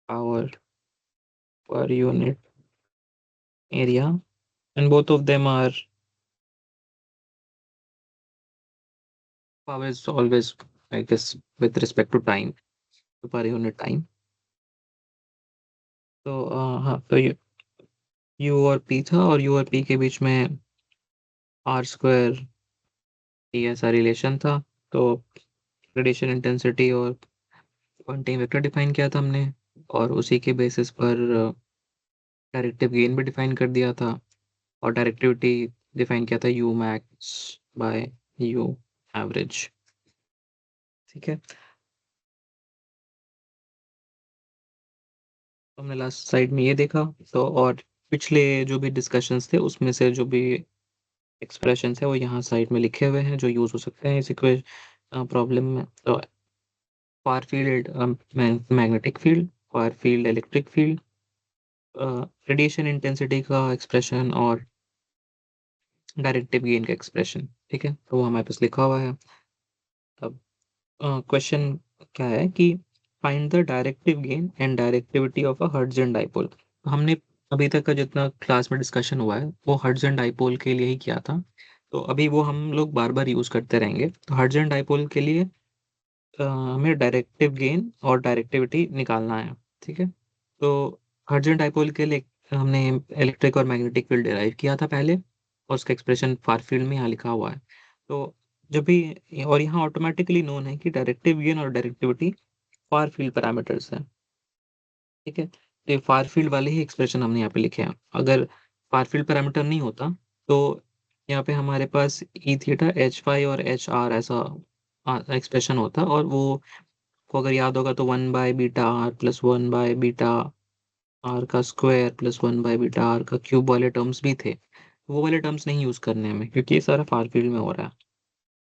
power per unit area, and both of them are power is always, I guess, with respect to time, to per unit time. तो हाँ, तो you और P था, और you और P के बीच में आर स्क्वायर टी ऐसा रिलेशन था। तो रेडिएशन इंटेंसिटी और पॉइंटिंग वेक्टर डिफाइन किया था हमने, और उसी के बेसिस पर डायरेक्टिव गेन भी डिफाइन कर दिया था, और डायरेक्टिविटी डिफाइन किया था you max bye you average. ठीक है, तो हमने लास्ट स्लाइड में ये देखा। तो और पिछले जो भी डिस्कशंस थे, उसमें से जो भी एक्सप्रेशंस है, वो यहाँ साइड में लिखे हुए हैं, जो यूज़ हो सकते हैं इस प्रॉब्लम में। तो far field magnetic field, far field electric field, radiation intensity का एक्सप्रेशन, और डायरेक्टिव गेन का एक्सप्रेशन। ठीक है, तो वो हमारे पास लिखा हुआ है। अब क्वेश्चन क्या है कि find the directive gain and directivity of a Hertzian dipole. हमने अभी तक का जितना क्लास में डिस्कशन हुआ है, वो हर्ट्ज़ियन डाइपोल के लिए ही किया था। तो अभी वो हम लोग बार-बार यूज़ करते रहेंगे। तो हर्ट्ज़ियन डाइपोल के लिए हमें डायरेक्टिव गेन और डायरेक्टिविटी निकालना है। ठीक है? तो हर्ट्ज़ियन डाइपोल के लिए हमने इलेक्ट्रिक और मैग्नेटिक फील्ड डिराइव किया था पहले, और उसका एक्सप्रेशन फार फील्ड में यहाँ लिखा हुआ है। तो जब भी, और यहाँ ऑटोमेटिकली नोन है कि डायरेक्टिव गेन और डायरेक्टिविटी फार फील्ड पैरामीटर्स है। ठीक है, तो ये फार फील्ड वाले ही एक्सप्रेशन हमने यहाँ पे लिखे हैं। अगर फार फील्ड पैरामीटर नहीं होता तो यहाँ पे हमारे पास ई थीटा एच फाई और एच आर ऐसा एक्सप्रेशन होता, और वो को अगर याद होगा तो 1/βr प्लस 1/β आर का स्क्वायर प्लस 1/β आर का क्यूब वाले टर्म्स भी थे। वो वाले टर्म्स नहीं यूज करने हमें, क्योंकि ये सारा फार फील्ड में हो रहा है।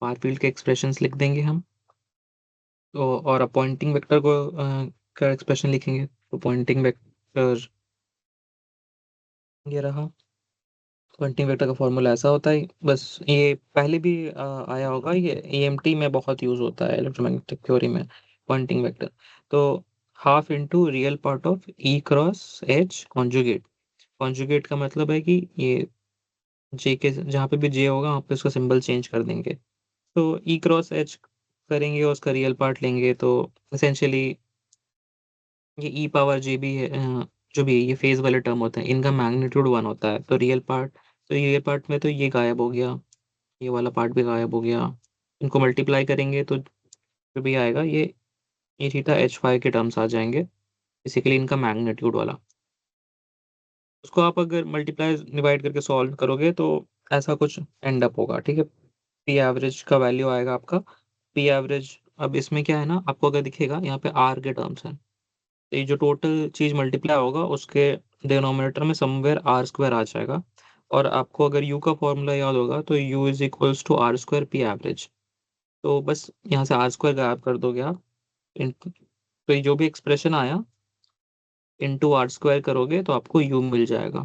फार फील्ड के एक्सप्रेशंस लिख देंगे हम। तो और अब पॉइंटिंग वेक्टर को का एक्सप्रेशन लिखेंगे, तो पॉइंटिंग वेक्टर ये रहा। पॉइंटिंग वेक्टर का फॉर्मूला ऐसा होता है, बस ये पहले भी आया होगा, ये एएमटी में बहुत यूज होता है इलेक्ट्रोमैग्नेटिक थ्योरी में, पॉइंटिंग वेक्टर। तो half into real part of E cross H conjugate. Conjugate का मतलब है कि ये जे के जहाँ पे भी जे होगा वहाँ पे उसका सिंबल चेंज कर देंगे। तो ई क्रॉस एच करेंगे और उसका रियल पार्ट लेंगे, तो इसेंशियली ये ई पावर जे भी है, जो भी ये फेज वाले टर्म होते हैं इनका मैग्नीट्यूड 1 होता है। तो रियल पार्ट, तो रियल पार्ट में तो ये गायब हो गया, ये वाला पार्ट भी गायब हो गया। इनको मल्टीप्लाई करेंगे तो जो भी आएगा ये ए थीटा एच फाइव के टर्म्स आ जाएंगे, बेसिकली इनका मैग्नीट्यूड वाला। उसको आप अगर मल्टीप्लाई डिवाइड करके सॉल्व करोगे तो ऐसा कुछ एंड अप होगा। ठीक है, पी एवरेज का वैल्यू आएगा आपका, पी एवरेज। अब इसमें क्या है ना, आपको अगर दिखेगा यहाँ पे आर के टर्म्स हैं, तो ये जो टोटल चीज मल्टीप्लाई होगा उसके डिनोमिनेटर में समवेयर आर स्क्वायर आ जाएगा। और आपको अगर यू का फॉर्मूला याद होगा तो U is equals to r square P average. तो बस यहाँ से आर स्क्वायर गायब कर दोगे आप। तो ये जो भी एक्सप्रेशन आया इंटू आर स्क्वायर करोगे तो आपको यू मिल जाएगा।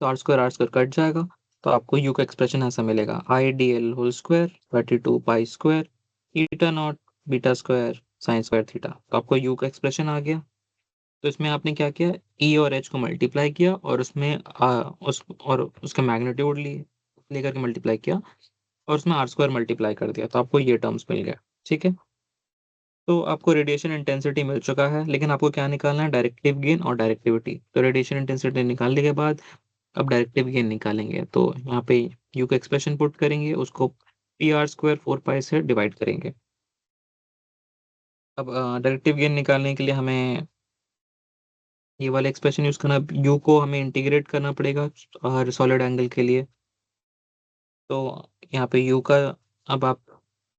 तो आर स्क्वायर कट जाएगा, तो आपको यू का एक्सप्रेशन ऐसा मिलेगा, I D L whole square 32 pi square eta naught beta square sine square theta. तो आपको यू का एक्सप्रेशन आ गया। तो इसमें आपने क्या किया, ई और एच को मल्टीप्लाई किया और उसमें उसका मैग्नीट्यूड लेकर के मल्टीप्लाई किया, और उसमें आर स्क्वायर मल्टीप्लाई कर दिया, तो आपको ये टर्म्स मिल गया। ठीक है, तो आपको रेडिएशन इंटेंसिटी मिल चुका है, लेकिन आपको क्या निकालना है, डायरेक्टिव गेन और डायरेक्टिविटी। तो रेडिएशन इंटेंसिटी निकालने के बाद अब डायरेक्टिव गेन निकालेंगे, तो यहाँ पे यू का एक्सप्रेशन पुट करेंगे, उसको पी आर स्क्वायर 4 पाई से डिवाइड करेंगे। अब डायरेक्टिव गेन निकालने के लिए हमें ये वाला एक्सप्रेशन यूज करना, यू को हमें इंटीग्रेट करना पड़ेगा हर सॉलिड एंगल के लिए। तो यहाँ पे यू का, अब आप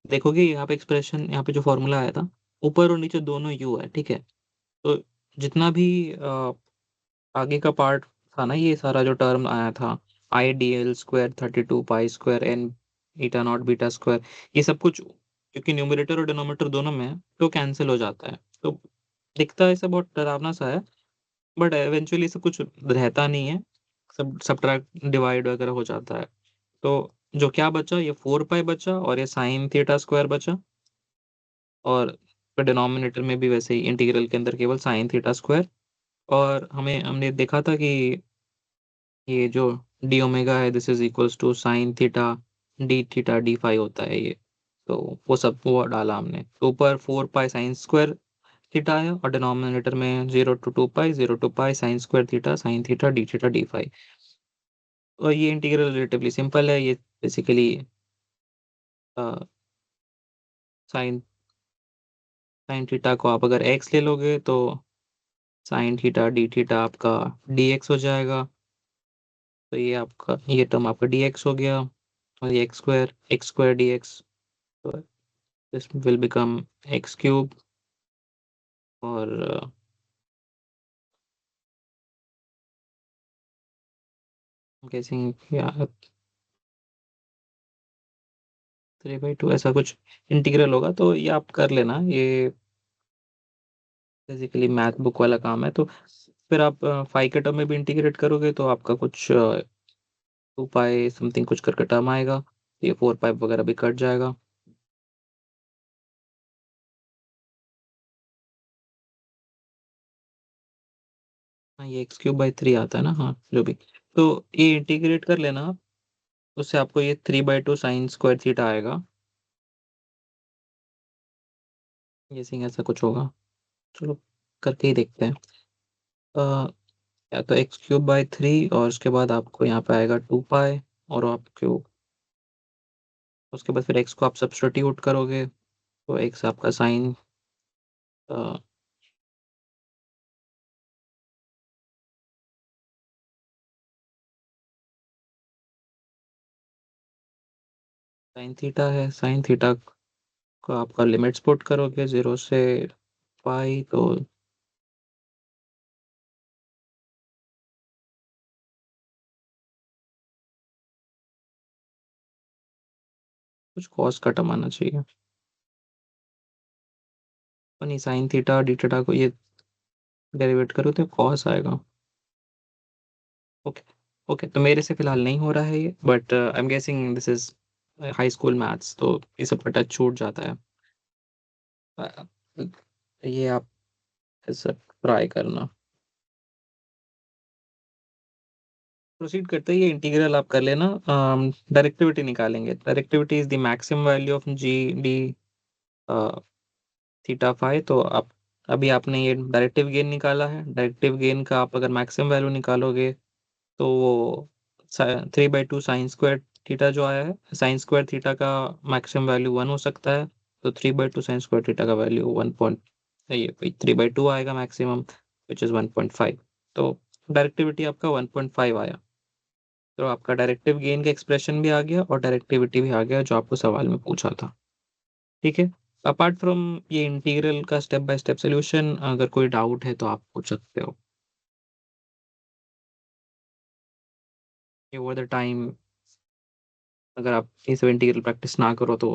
देखोगे यहाँ पे एक्सप्रेशन, यहाँ पे जो फॉर्मूला आया था ऊपर और नीचे दोनों यू है। ठीक है, तो जितना भी आगे का पार्ट था ना, ये सारा जो टर्म आया था, I D L square 32 pi square N eta naught beta square, ये सब कुछ क्योंकि न्यूमरेटर और डिनोमिनेटर दोनों में है तो कैंसिल हो जाता है। तो दिखता है ऐसा बहुत डरावना सा है, बट एवेंचुअली सब कुछ रहता नहीं है, सब सब्ट्रैक्ट डिवाइड वगैरह हो जाता है। तो जो क्या बचा, ये 4 पाई बचा और ये साइन थीटा स्क्वायर बचा। और डिनोमिनेटर में भी वैसे ही इंटीग्रल के अंदर केवल साइन थीटा स्क्वायर। और हमने देखा था कि ये जो डी ओमेगा है this is equals to sine theta d phi होता है ये। तो वो डाला हमने, तो ऊपर 4 पाई साइन स्क्वायर थीटा है और डिनोमिनेटर में 0 to 2 pi sine square theta d phi. और ये इंटीग्रल रिलेटिवली सिंपल है, ये बेसिकली साइन साइन थीटा को आप अगर एक्स ले लोगे तो साइन थीटा डी थीटा आपका डी एक्स हो जाएगा। तो ये आपका, ये टर्म आपका डी एक्स हो गया, और ये एक्स स्क्वायर डी एक्स, तो this will become x cube. और गेसिंग या 3/2 ऐसा कुछ इंटीग्रल होगा, तो ये आप कर लेना, ये बेसिकली मैथ बुक वाला काम है। तो फिर आप फाई के टर्म में भी इंटीग्रेट करोगे तो आपका कुछ 2 पाई समथिंग कुछ करके टर्म आएगा, ये 4 पाई वगैरह भी कट जाएगा। हाँ, ये x³/3 आता है ना, हाँ जो भी। तो ये इंटीग्रेट कर लेना आप, उससे आपको ये 3/2 साइन स्क्वायर थीटा आएगा। ये सिंग ऐसा कुछ होगा, चलो करके ही देखते हैं। या तो x³/3, और उसके बाद आपको यहाँ पे आएगा 2 पाई, और आपको उसके बाद फिर x को आप सब्सटीट्यूट करोगे, तो x आपका साइन साइन थीटा है। साइन थीटा को आपका लिमिट्स पुट करोगे 0 से पाई, तो कुछ कॉस का टर्म आना चाहिए। और नहीं, साइन थीटा डी थीटा को ये डेरिवेट करो तो कॉस आएगा। ओके। ओके, तो मेरे से फिलहाल नहीं हो रहा है ये, but I am guessing this is high school maths, तो ये सब का टच छूट जाता है। अ, ये आप ऐसा ट्राई करना। प्रोसीड करते ही ये इंटीग्रल आप कर लेना। डायरेक्टिविटी निकालेंगे। Directivity is the maximum value of G D theta phi. तो आप अभी आपने ये डायरेक्टिव गेन निकाला है। डायरेक्टिव गेन का आप अगर मैक्सिमम वैल्यू निकालोगे तो वो 3/2 साइन स्क्वायर थीटा जो आया है, साइन स्क्वायर थीटा का मैक्सिमम वैल्यू 1 हो सकता है। तो 3/2 साइन स्क्वायर थीटा का वैल्यू 1 ये 3/2 आएगा मैक्सिमम, विच इज 1.5। तो डायरेक्टिविटी आपका 1.5 आया। तो आपका डायरेक्टिव गेन का एक्सप्रेशन भी आ गया और डायरेक्टिविटी भी आ गया जो आपको सवाल में पूछा था। ठीक है। अपार्ट फ्रॉम ये इंटीग्रल का स्टेप बाय स्टेप सोल्यूशन, अगर कोई डाउट है तो आप पूछ सकते हो। ओवर द टाइम अगर आप ये सब इंटीग्रल प्रैक्टिस ना करो तो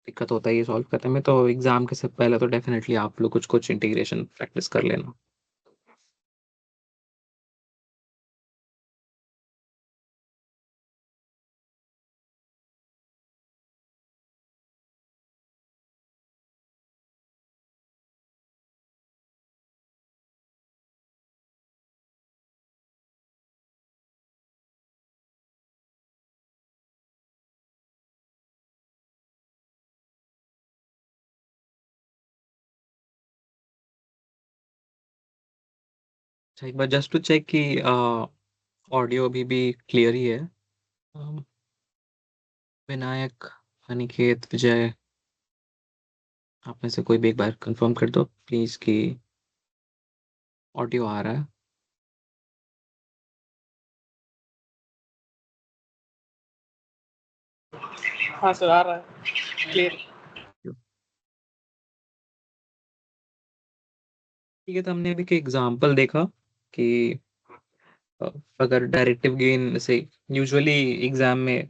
दिक्कत होता है ये सॉल्व करने में। तो एग्जाम के से पहले तो डेफिनेटली आप लोग कुछ कुछ इंटीग्रेशन प्रैक्टिस कर लेना। अच्छा, एक बार जस्ट टू चेक कि ऑडियो अभी भी क्लियर ही है। विनायक, अनिकेत, विजय, आप में से कोई भी एक बार कंफर्म कर दो प्लीज कि ऑडियो आ रहा है। हाँ सर, आ रहा है क्लियर। ठीक है, तो हमने अभी के एग्जांपल देखा कि अ, अगर डायरेक्टिव गेन से यूजुअली एग्जाम में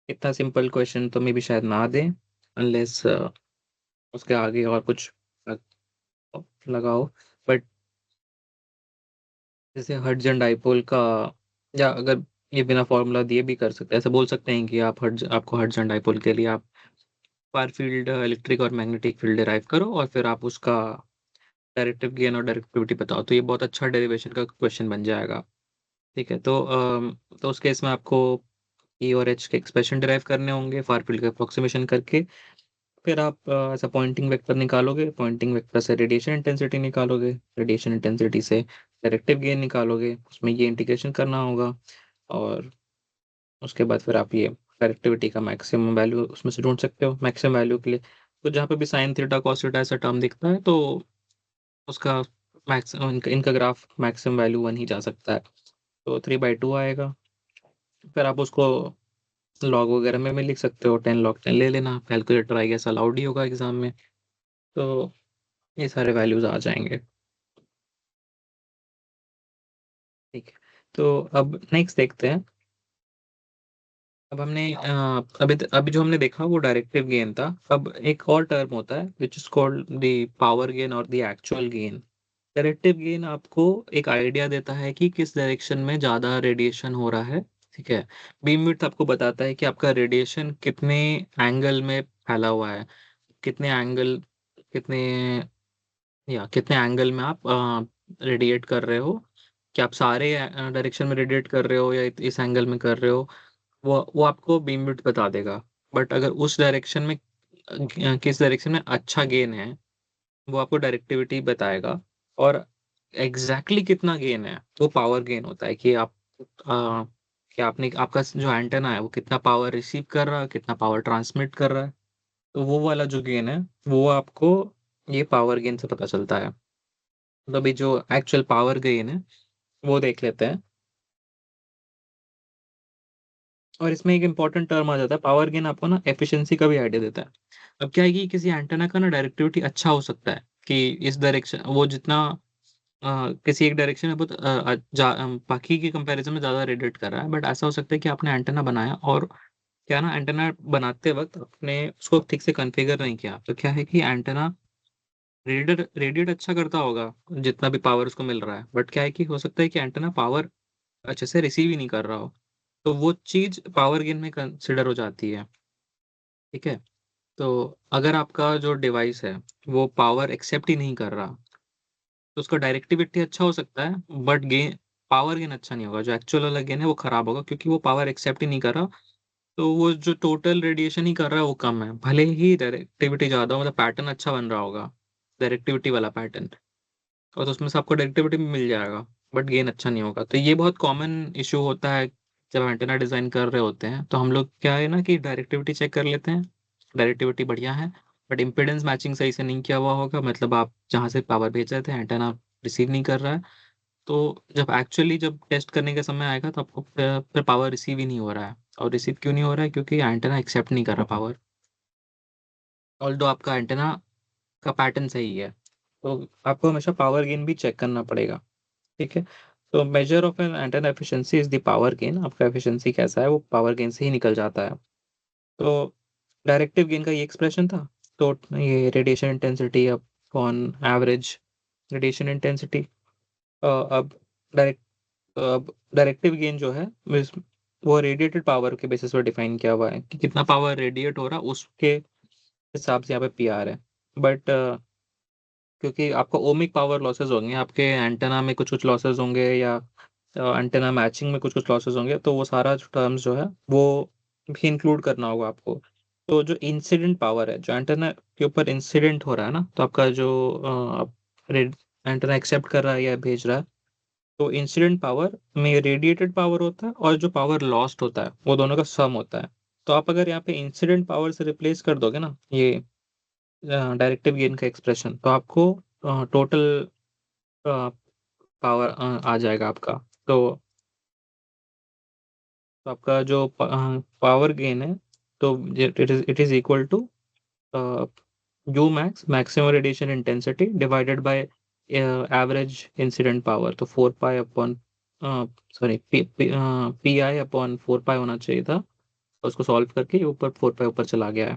इतना सिंपल क्वेश्चन तो मे भी शायद ना दें, अनलेस उसके आगे और कुछ लगाओ। बट जैसे हर्ट्ज डाइपोल का, या अगर ये बिना फॉर्मूला दिए भी कर सकते हैं, ऐसा बोल सकते हैं कि आपको हर्ट्ज डाइपोल के लिए आप फार फील्ड, इलेक्ट्रिक और मैग्नेटिक फील्ड डिराइव करो, और फिर आप उसका डायरेक्टिव गेन और डायरेक्टिविटी बताओ, तो ये बहुत अच्छा डेरिवेशन का क्वेश्चन बन जाएगा। ठीक है, तो उस केस में आपको ई और एच के एक्सप्रेशन डिराइव करने होंगे फार फील्ड का अप्रोक्सीमेशन करके। फिर आप ऐसा पॉइंटिंग वेक्टर निकालोगे, पॉइंटिंग वेक्टर से रेडिएशन इंटेंसिटी निकालोगे, रेडिएशन इंटेंसिटी से डायरेक्टिव गेन निकालोगे, उसमें ये इंटीग्रेशन करना होगा। और उसके बाद फिर आप ये डायरेक्टिविटी का मैक्सिमम वैल्यू उसमें से ढूंढ सकते हो मैक्सिमम वैल्यू के लिए। तो जहाँ पे भी साइन थीटा कॉस थीटा ऐसा टर्म दिखता है, तो उसका इनका ग्राफ मैक्सिमम वैल्यू 1 ही जा सकता है। तो 3/2 आएगा। फिर आप उसको लॉग वगैरह में लिख सकते हो, 10 log 10 ले लेना, कैलकुलेटर आई गेस अलाउड ही होगा एग्जाम में। तो ये सारे वैल्यूज आ जाएंगे। ठीक है, तो अब नेक्स्ट देखते हैं। अब हमने अभी जो हमने देखा वो डायरेक्टिव गेन था। अब एक और टर्म होता है which is called the power gain और the actual gain. Directive gain आपको एक आइडिया देता है कि किस डायरेक्शन में ज्यादा रेडिएशन हो रहा है। ठीक है। बीम विड्थ आपको बताता है कि आपका रेडिएशन कितने एंगल में फैला हुआ है, कितने एंगल कितने कितने एंगल में आप रेडिएट कर रहे हो। कि आप सारे डायरेक्शन में रेडिएट कर रहे हो या इस एंगल में कर रहे हो, वो आपको बीम विड्थ बता देगा। बट अगर उस डायरेक्शन में किस डायरेक्शन में अच्छा गेन है, वो आपको डायरेक्टिविटी बताएगा। और एग्जैक्टली कितना गेन है, वो पावर गेन होता है कि आप कि आपने आपका जो एंटेना है वो कितना पावर रिसीव कर रहा है, कितना पावर ट्रांसमिट कर रहा है। तो वो वाला जो गेन है वो आपको ये पावर गेन से पता चलता है। तो अभी जो एक्चुअल पावर गेन है वो देख लेते हैं। और इसमें एक इंपॉर्टेंट टर्म आ जाता है, पावर गेन आपको ना एफिशिएंसी का भी आइडिया देता है। अब क्या है कि किसी एंटेना का ना डायरेक्टिविटी अच्छा हो सकता है कि इस डायरेक्शन वो जितना किसी एक डायरेक्शन में बहुत बाकी की कंपैरिजन में ज़्यादा रेडिएट कर रहा है। बट ऐसा हो सकता है कि आपने एंटेना बनाया और क्या ना एंटेना बनाते वक़्त आपने उसको ठीक से कॉन्फ़िगर नहीं किया। तो क्या है कि एंटेना रेडिएट रेडिएट अच्छा करता होगा, जितना भी पावर उसको मिल रहा है। बट क्या है कि हो सकता है कि एंटेना पावर अच्छे से रिसीव ही नहीं कर रहा हो। तो वो चीज़ पावर गेन में कंसिडर हो जाती है, ठीक है? तो अगर आपका जो डिवाइस है, वो पावर एक्सेप्ट ही नहीं कर रहा, तो उसका डायरेक्टिविटी अच्छा हो सकता है, बट गेन पावर गेन अच्छा नहीं होगा। जो एक्चुअल वाला गेन है, वो खराब होगा क्योंकि वो पावर एक्सेप्ट ही नहीं कर रहा। तो वो जो टोटल रेडिएशन ही कर रहा है, वो कम है। भले ही डायरेक्टिविटी ज़्यादा हो, मतलब पैटर्न अच्छा बन रहा होगा, डायरेक्टिविटी वाला पैटर्न, और तो उसमें से आपको डायरेक्टिविटी भी मिल जाएगा, बट गेन अच्छा नहीं होगा। तो ये बहुत कॉमन इश्यू होता है जब एंटेना डिज़ाइन कर रहे होते हैं। तो हम लोग क्या है ना कि डायरेक्टिविटी चेक कर लेते हैं, डायरेक्टिविटी बढ़िया है, बट इम्पीडेंस मैचिंग सही से नहीं किया हुआ होगा, मतलब आप जहाँ से पावर भेज रहे थे एंटेना रिसीव नहीं कर रहा है। तो जब टेस्ट करने का समय आएगा तो आपको फिर पावर रिसीव ही नहीं हो रहा है। और रिसीव क्यों नहीं हो रहा है? क्योंकि एंटेना एक्सेप्ट नहीं कर रहा पावर, ऑल्दो आपका एंटेना का पैटर्न सही है। तो आपको हमेशा पावर गेन भी चेक करना पड़ेगा, ठीक है? तो measure of an antenna efficiency is the power gain. आपका एफिशिएंसी कैसा है वो पावर गेन से ही निकल जाता है। तो डायरेक्टिव गेन का ये एक्सप्रेशन था। तो ये radiation intensity upon average radiation intensity. अब डायरेक्ट अब डायरेक्टिव गेन जो है वो रेडिएटेड पावर के बेसिस पर डिफाइन किया हुआ है कि कितना पावर रेडिएट हो रहा है उसके हिसाब से यहाँ पे पीआर है। बट क्योंकि आपको ओमिक पावर लॉसेस होंगे, आपके एंटेना में कुछ-कुछ लॉसेस होंगे, या एंटेना मैचिंग में कुछ-कुछ लॉसेस होंगे, तो वो सारा जो टर्म्स जो है, वो भी इंक्लूड करना होगा आपको। तो जो इंसिडेंट पावर है, जो एंटेना के ऊपर इंसिडेंट हो रहा है ना, तो आपका जो रेड एंटेना एक्सेप्ट कर रहा है या भेज रहा है, तो इंसिडेंट पावर में रेडिएटेड पावर होता है और जो पावर लॉस्ट होता है, वो दोनों का सम होता है। तो आप अगर यहाँ पे इंसिडेंट पावर से रिप्लेस कर दोगे ना, ये डायरेक्टिव गेन का एक्सप्रेशन, तो आपको टोटल पावर आ जाएगा आपका। तो आपका जो पावर गेन है, तो it is equal to U max maximum radiation intensity divided by average incident power. तो 4 pi upon sorry P I upon 4 pi होना चाहिए था। उसको सॉल्व करके ये ऊपर 4 पाई ऊपर चला गया है।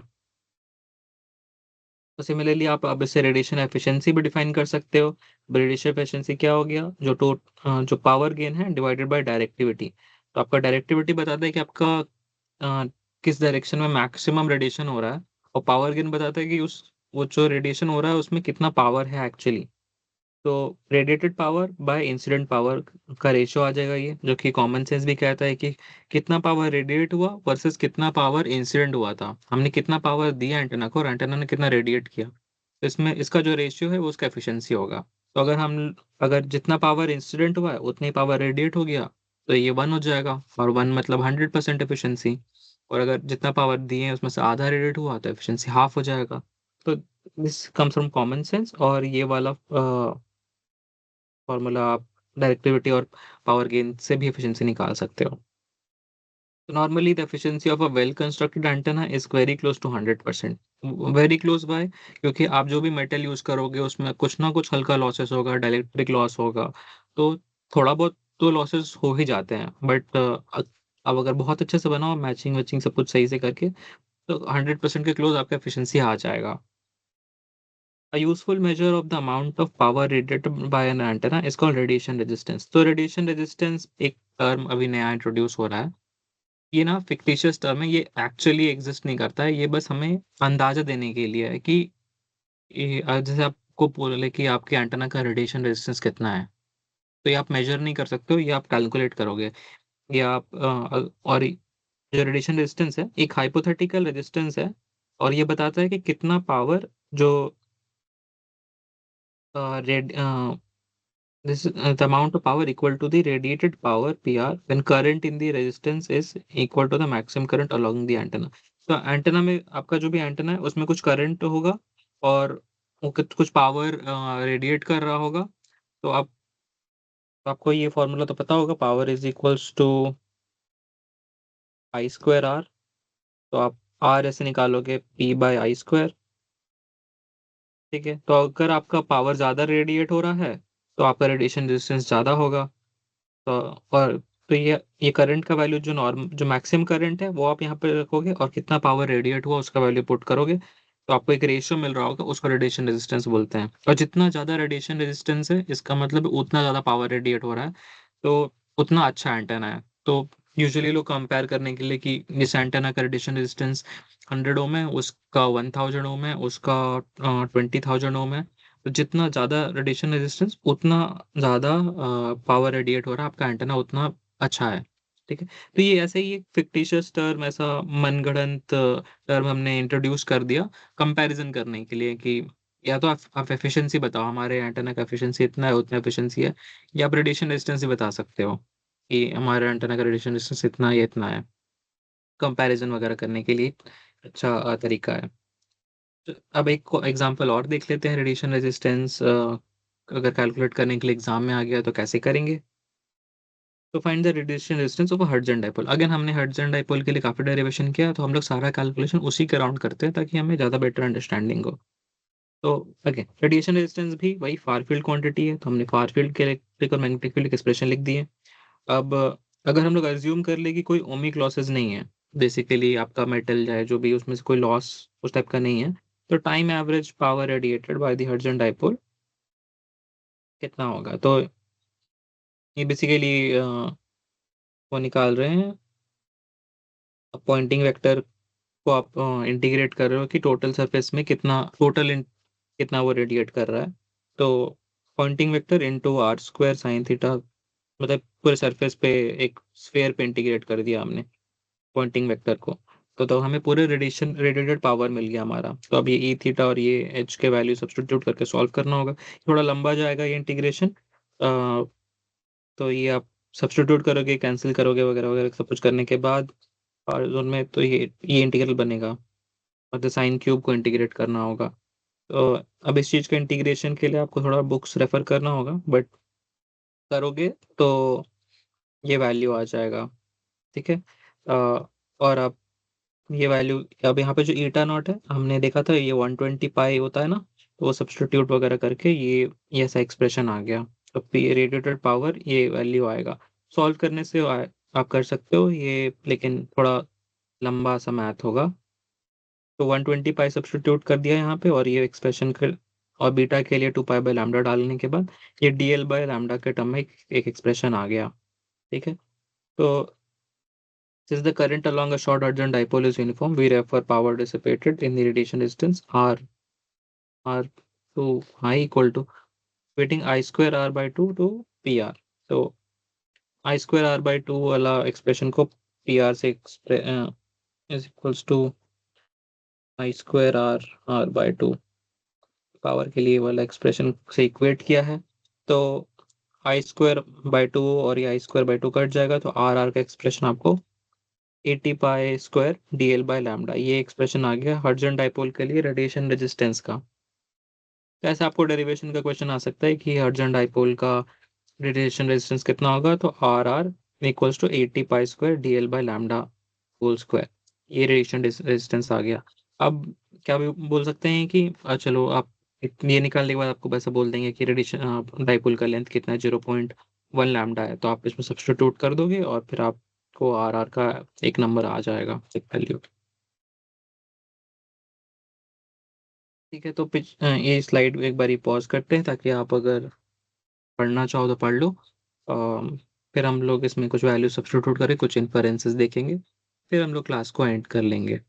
तो सिमिलरली आप अब इससे रेडिएशन एफिशिएंसी भी डिफाइन कर सकते हो। रेडिएशन एफिशिएंसी क्या हो गया? जो पावर गेन है डिवाइडेड बाय डायरेक्टिविटी। तो आपका डायरेक्टिविटी बताता है कि आपका अ, किस डायरेक्शन में मैक्सिमम रेडिएशन हो रहा है, और पावर गेन बताता है कि उस वो जो रेडिएशन हो रहा है उसमें कितना पावर है एक्चुअली। तो radiated power bye incident power का रेशियो आ जाएगा ये, जो कि कॉमन सेंस भी कहता है कि कितना पावर रेडिएट हुआ वर्सेस कितना पावर इंसिडेंट हुआ था। हमने कितना पावर दिया एंटेना को और एंटेना ने कितना रेडिएट किया। तो इसमें इसका जो रेशियो है वो उसका एफिशिएंसी होगा। तो अगर जितना पावर इंसिडेंट हुआ है उतनी पावर रेडिएट हो गया, तो ये 1 हो जाएगा, और 1 मतलब 100% एफिशिएंसी। और अगर जितना पावर दिए हैं उसमें से आधा रेडिएट हुआ तो एफिशिएंसी हाफ हो जाएगा। तो this comes from common sense, और ये वाला फॉर्मूला आप डायरेक्टिविटी और पावर गेन से भी एफिशिएंसी निकाल सकते हो। तो normally the efficiency of a well constructed antenna is very close to 100%। Very close by, क्योंकि आप जो भी मेटल यूज करोगे उसमें कुछ ना कुछ हल्का लॉसेस होगा, डाइलेक्ट्रिक लॉस होगा। तो थोड़ा बहुत तो लॉसेस हो ही जाते हैं, बट अब अगर बहुत अच्छे से बना हो, मैचिंग वैचिंग सब कुछ सही से करके, तो 100% के क्लोज आपका एफिशिएंसी आ जाएगा। A useful measure of the amount of power radiated by an antenna is called radiation resistance। तो radiation resistance एक टर्म अभी नया इंट्रोड्यूस हो रहा है। ये ना फिक्टिशियस टर्म है, ये एक्चुअली एग्जिस्ट नहीं करता है। ये बस हमें अंदाजा देने के लिए है कि जैसे आपको बोले कि आपके एंटेना का रेडिएशन रेजिस्टेंस कितना है, तो ये आप मेजर नहीं कर सकते हो, ये आप कैलकुलेट करोगे। ये आप और जो रेडिएशन रेजिस्टेंस है एक हाइपोथेटिकल रेजिस्टेंस है, और ये बताता है कि कितना पावर जो red this is the amount of power equal to the radiated power PR when current in the resistance is equal to the maximum current along the antenna. तो एंटेना में आपका जो भी एंटेना है उसमें कुछ करंट होगा और वो कुछ पावर रेडिएट कर रहा होगा। तो आपको ये फॉर्मूला तो पता होगा, power is equals to I square R. तो आप आर ऐसे निकालोगे पी बाय आई स्क्वायर। ठीक है, तो अगर आपका पावर ज्यादा रेडिएट हो रहा है तो आपका रेडिएशन रेजिस्टेंस ज्यादा होगा। तो और तो ये करंट का वैल्यू जो मैक्सिमम करंट है वो आप यहाँ पे रखोगे और कितना पावर रेडिएट हुआ उसका वैल्यू पुट करोगे, तो आपको एक रेशियो मिल रहा होगा, उसको रेडिएशन रेजिस्टेंस बोलते हैं। और जितना ज्यादा रेडिएशन रेजिस्टेंस है इसका मतलब उतना ज्यादा पावर रेडिएट हो रहा है, तो उतना अच्छा एंटेना है। तो यूजुअली लोग कंपेयर करने के लिए कि इस एंटेना का रेडिएशन रेजिस्टेंस 100 ओम है, उसका 1000 ओम है, उसका 20,000 ओम है। तो जितना ज़्यादा रेडिएशन रेजिस्टेंस उतना ज़्यादा पावर रेडिएट हो रहा है आपका एंटेना, उतना अच्छा है। ठीक है, तो ये ऐसे ही एक फिक्टिशियस टर्म, ऐसा मनगढ़ंत टर्म हमने इंट्रोड्यूस कर दिया कंपैरिजन करने के लिए कि या तो आप एफिशिएंसी बताओ हमारे एंटेना का एफिशिएंसी इतना है, उतना एफिशिएंसी है, या आप रेडिएशन रेजिस्टेंस भी बता सकते हो कि हमारे एंटेना का रेडिएशन रेजिस्टेंस इतना है, ये इतना है। कंपैरिजन वगैरह करने के लिए अच्छा तरीका है। तो अब एक एग्जांपल और देख लेते हैं, रेडिएशन रेजिस्टेंस अगर कैलकुलेट करने के लिए एग्जाम में आ गया तो कैसे करेंगे। तो find the radiation resistance of a hertz dipole. Again हमने हर्ट्ज डाइपोल के लिए काफी डेरिवेशन किया, तो हम लोग सारा कैलकुलेशन उसी के अराउंड करते हैं ताकि हमें ज्यादा बेटर अंडरस्टैंडिंग हो। तो अगेन रेडिएशन रेजिस्टेंस भी वही फार फील्ड क्वांटिटी है, तो हमने फार फील्ड के इलेक्ट्रिक और मैग्नेटिक फील्ड एक्सप्रेशन लिख दिए। अब अगर हम लोग अज्यूम कर ले कि कोई ओमिक लॉसेस नहीं है, बेसिकली आपका मेटल जाए जो भी उसमें से कोई लॉस उस टाइप का नहीं है, तो time average power radiated by the hertz dipole कितना होगा। तो ये बेसिकली वो निकाल रहे हैं, पॉइंटिंग वेक्टर को आप इंटीग्रेट कर रहे हो कि टोटल सरफेस में कितना वो रेडिएट कर रहा है। तो Poynting vector into r square sine theta, मतलब पूरे सरफेस पे एक स्फेयर पे इंटीग्रेट कर दिया हमने पॉइंटिंग वेक्टर को। तो हमें पूरे रेडिएटेड पावर मिल गया हमारा। तो अब ये ई थीटा और ये एच के वैल्यू सब्स्टिट्यूट करके सॉल्व करना होगा। थोड़ा लंबा जाएगा ये इंटीग्रेशन। तो ये आप सब्स्टिट्यूट करोगे, कैंसिल करोगे वगैरह वगैरह सब कुछ करने के बाद और जोन में तो ये इंटीग्रल बनेगा, मतलब साइन क्यूब को इंटीग्रेट करना होगा। तो अब इस चीज़ का इंटीग्रेशन के लिए आपको थोड़ा बुक्स रेफर करना होगा, बट करोगे तो ये वैल्यू आ जाएगा। ठीक है, और आप ये वैल्यू, अब यहाँ पे जो ईटा नॉट है हमने देखा था ये 120 पाई होता है ना, तो वो सब्स्टिट्यूट वगैरह करके ये ऐसा एक्सप्रेशन आ गया। तो रेडिएटेड पावर ये वैल्यू आएगा। सॉल्व करने से आप कर सकते हो ये, लेकिन थोड़ा लंबा सा मैथ होगा। तो 120 पाई सब्स्टिट्यूट कर दिया यहाँ पे और ये एक्सप्रेशन कर, और बीटा के लिए 2 पाई बाय लैम्डा डालने के बाद ये डीएल बाय लैम्डा के टर्म में एक एक्सप्रेशन आ गया। ठीक है, तो since the current along a short Hudson dipole is uniform, we refer power dissipated in the radiation distance R to I equal to splitting I square R by 2 to PR. So I square R by 2 वाला expression को PR से is equals to I square R by 2 power के लिए वाला expression से equate किया है। तो आई स्क्वायर बाय 2 और ये आई स्क्वायर बाय 2 कट जाएगा, तो आर का एक्सप्रेशन आपको 80 pi square DL by lambda, ये एक्सप्रेशन आ गया हर्ट्जन डाइपोल के लिए रेडिएशन रेजिस्टेंस का। तो ऐसे आपको डेरिवेशन का क्वेश्चन आ सकता है कि हर्ट्जन डाइपोल का रेडिएशन रेजिस्टेंस कितना होगा, तो R equals to 80 pi square DL by lambda whole square, ये रेडिएशन रेजिस्टेंस आ गया। अब क्या भी बोल सकते हैं कि चलो आप ये निकालने के बाद आपको वैसा बोल देंगे कि रेडिएशन डाइपोल का लेंथ कितना है, 0.1 लैम्डा है, तो आप इसमें सब्स्टिट्यूट कर दोगे और फिर आपको आर का एक नंबर आ जाएगा, एक वैल्यू। ठीक है, तो ये स्लाइड एक बार पॉज करते हैं ताकि आप अगर पढ़ना चाहो तो पढ़ लो। फिर हम लोग इसमें कुछ वैल्यू सब्स्टिट्यूट करें, कुछ इन्फरेंसेस देखेंगे, फिर हम लोग क्लास को एंड कर लेंगे।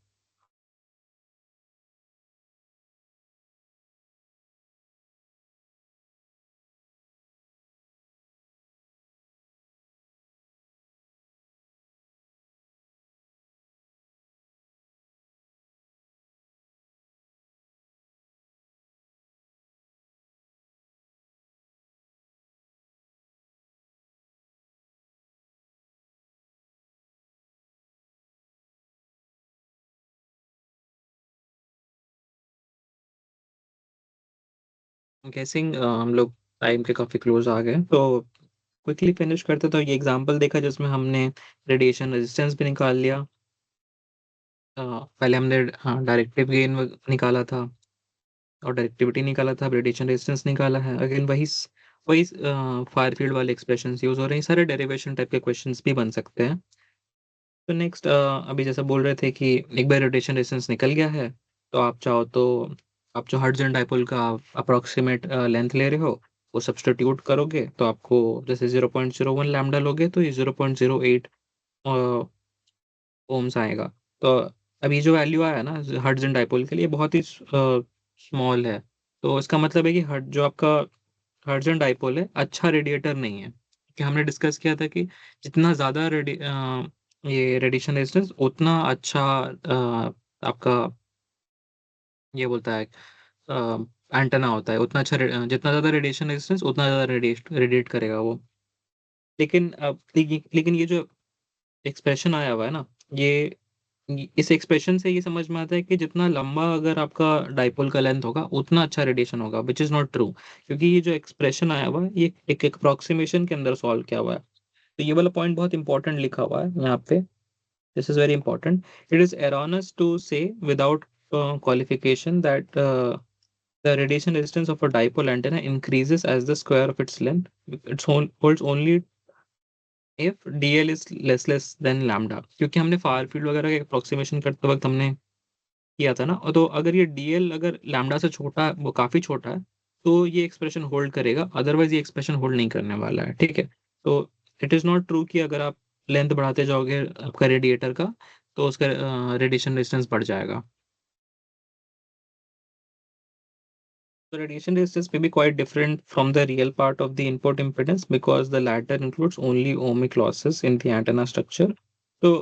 गेसिंग हम लोग टाइम के काफ़ी क्लोज आ गए, तो क्विकली फिनिश करते। तो ये एग्जांपल देखा जिसमें हमने रेडिएशन रेजिस्टेंस भी निकाल लिया। पहले हमने डायरेक्टिव गेन निकाला था और डायरेक्टिविटी निकाला था, अब रेडिएशन रेजिस्टेंस निकाला है। अगेन वही फार फील्ड वाले एक्सप्रेशंस यूज हो रहे हैं। सारे डेरिवेशन टाइप के क्वेश्चंस भी बन सकते हैं। तो नेक्स्ट अभी जैसा बोल रहे थे कि एक बार रेडिएशन रेजिस्टेंस निकल गया है, तो आप चाहो तो आप जो हर्ट्ज एंड डाइपोल का अप्रोक्सीमेट लेंथ ले रहे हो वो सब्स्टिट्यूट करोगे, तो आपको जैसे 0.01 लैम्डा लोगे तो ये 0.08 ओम्स आएगा। तो अभी जो वैल्यू आया ना हर्ट्ज एंड डाइपोल के लिए बहुत ही स्मॉल है। तो इसका मतलब है कि हर्ट जो आपका हर्ट्ज एंड डाइपोल है अच्छा रेडिएटर नहीं है, कि हमने डिस्कस किया था कि जितना ज़्यादा ये रेडिएशन रेजिस्टेंस उतना अच्छा आपका ये बोलता है एंटेना होता है, उतना अच्छा जितना ज़्यादा रेडिएशन रेजिस्टेंस उतना ज़्यादा रेडिएट करेगा वो। लेकिन ये जो एक्सप्रेशन आया हुआ है ना, ये इस एक्सप्रेशन से ये समझ में आता है कि जितना लंबा अगर आपका डाइपोल का लेंथ होगा उतना अच्छा रेडिएशन होगा, विच इज़ नॉट ट्रू। क्योंकि ये जो एक्सप्रेशन आया हुआ है ये एक अप्रोक्सीमेशन के अंदर सॉल्व किया हुआ है। तो ये वाला पॉइंट बहुत इंपॉर्टेंट लिखा हुआ है यहाँ पे। This is very important. It is erroneous to say without qualification that the radiation resistance of a dipole antenna increases as the square of its length. Holds only if dl is less than lambda, क्योंकि हमने far field वगैरह के approximation करते वक्त हमने किया था ना। और तो अगर ये dl अगर लैम्डा से छोटा है, वो काफी छोटा है, तो ये एक्सप्रेशन होल्ड करेगा, अदरवाइज ये एक्सप्रेशन होल्ड नहीं करने वाला है। ठीक है, तो इट इज नॉट ट्रू कि अगर आप लेंथ बढ़ाते जाओगे आपका रेडिएटर का तो उसका रेडिएशन रेजिस्टेंस बढ़ जाएगा। The radiation resistance may be quite different from the real part of the input impedance because the latter includes only ohmic losses in the antenna structure. तो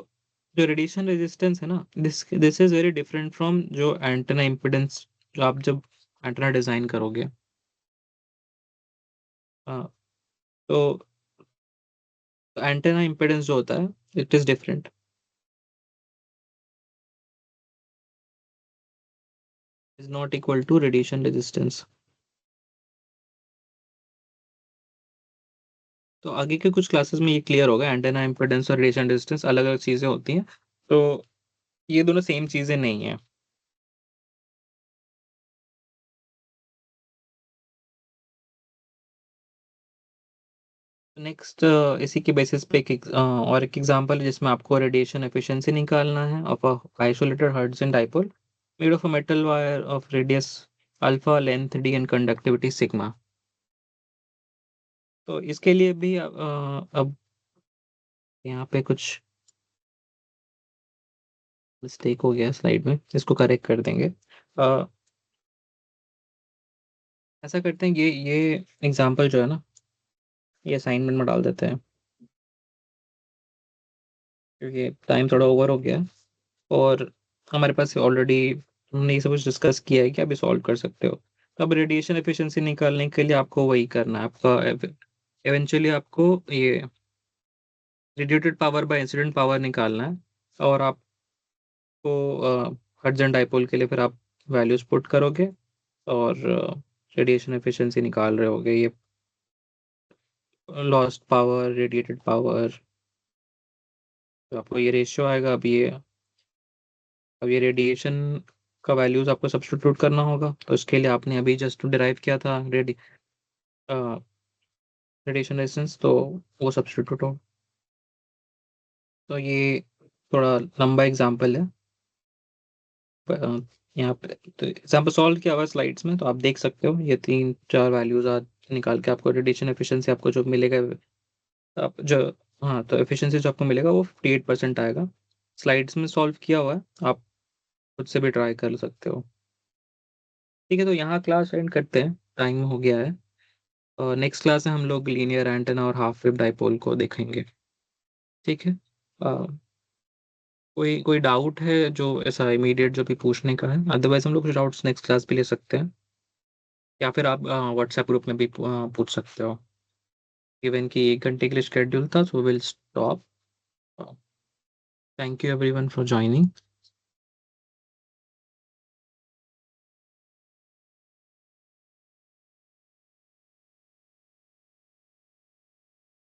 जो रेडिएशन रेजिस्टेंस है ना, this is very different from जो antenna impedance जो आप जब antenna design करोगे। हाँ, तो एंटेना इम्पिडेंस जो होता है it is different, is not equal to radiation resistance. तो आगे के कुछ क्लासेस में ये क्लियर होगा, एंटेना इम्पिडेंस और रेडिएशन रेजिस्टेंस अलग अलग चीजें होती हैं। तो ये दोनों सेम चीजें नहीं है। नेक्स्ट इसी के बेसिस पे और एक एग्जांपल है जिसमें आपको रेडिएशन एफिशिएंसी निकालना है of a isolated hertz dipole made of a metal wire of radius alpha, length D and conductivity sigma. तो इसके लिए भी अब यहाँ पे कुछ मिस्टेक हो गया स्लाइड में, इसको करेक्ट कर देंगे। अ, ऐसा करते हैं, ये एग्जांपल जो है ना ये असाइनमेंट में डाल देते हैं, क्योंकि टाइम थोड़ा ओवर हो गया है और हमारे पास ऑलरेडी हमने ये सब कुछ डिस्कस किया है कि आप सॉल्व कर सकते हो। तो अब रेडिएशन एफिशिएंसी निकालने के लिए आपको वही करना है, आपका एवेंचुअली आपको ये radiated power bye incident power निकालना है। और आपको हर्ट्ज डाइपोल के लिए फिर आप वैल्यूज पुट करोगे और रेडिएशन एफिशिएंसी निकाल रहे होगे, ये लॉस्ट पावर, रेडिएटेड पावर। तो आपको ये रेशियो आएगा। अब ये रेडिएशन का वैल्यूज आपको सब्स्टिट्यूट करना होगा, तो इसके लिए आपने अभी जस्ट डिराइव किया था रेडिएशन रेजिस्टेंस, तो वो सब्स्टिट्यूट हो। तो ये थोड़ा लंबा एग्जांपल है, यहाँ पे तो एग्जांपल सॉल्व किया हुआ स्लाइड्स में, तो आप देख सकते हो ये 3-4 वैल्यूज आज निकाल के आपको रेडिएशन एफिशिएंसी आपको जो मिलेगा, आप जो हाँ तो एफिशिएंसी जो आपको मिलेगा वो 58% आएगा। स्लाइड्स में सॉल्व किया हुआ है, आप खुद से भी ट्राई कर सकते हो। ठीक है, तो यहाँ क्लास एंड करते हैं, टाइम हो गया है। और नेक्स्ट क्लास में हम लोग लीनियर एंटेना और हाफ वेव डाइपोल को देखेंगे। ठीक है, कोई कोई डाउट है जो ऐसा इमीडिएट जो भी पूछने का है? अदरवाइज हम लोग कुछ डाउट्स नेक्स्ट क्लास भी ले सकते हैं, या फिर आप व्हाट्सएप ग्रुप में भी पूछ सकते हो। इवन कि 1 घंटे के लिए शेड्यूल था, so will stop. Thank you everyone for joining.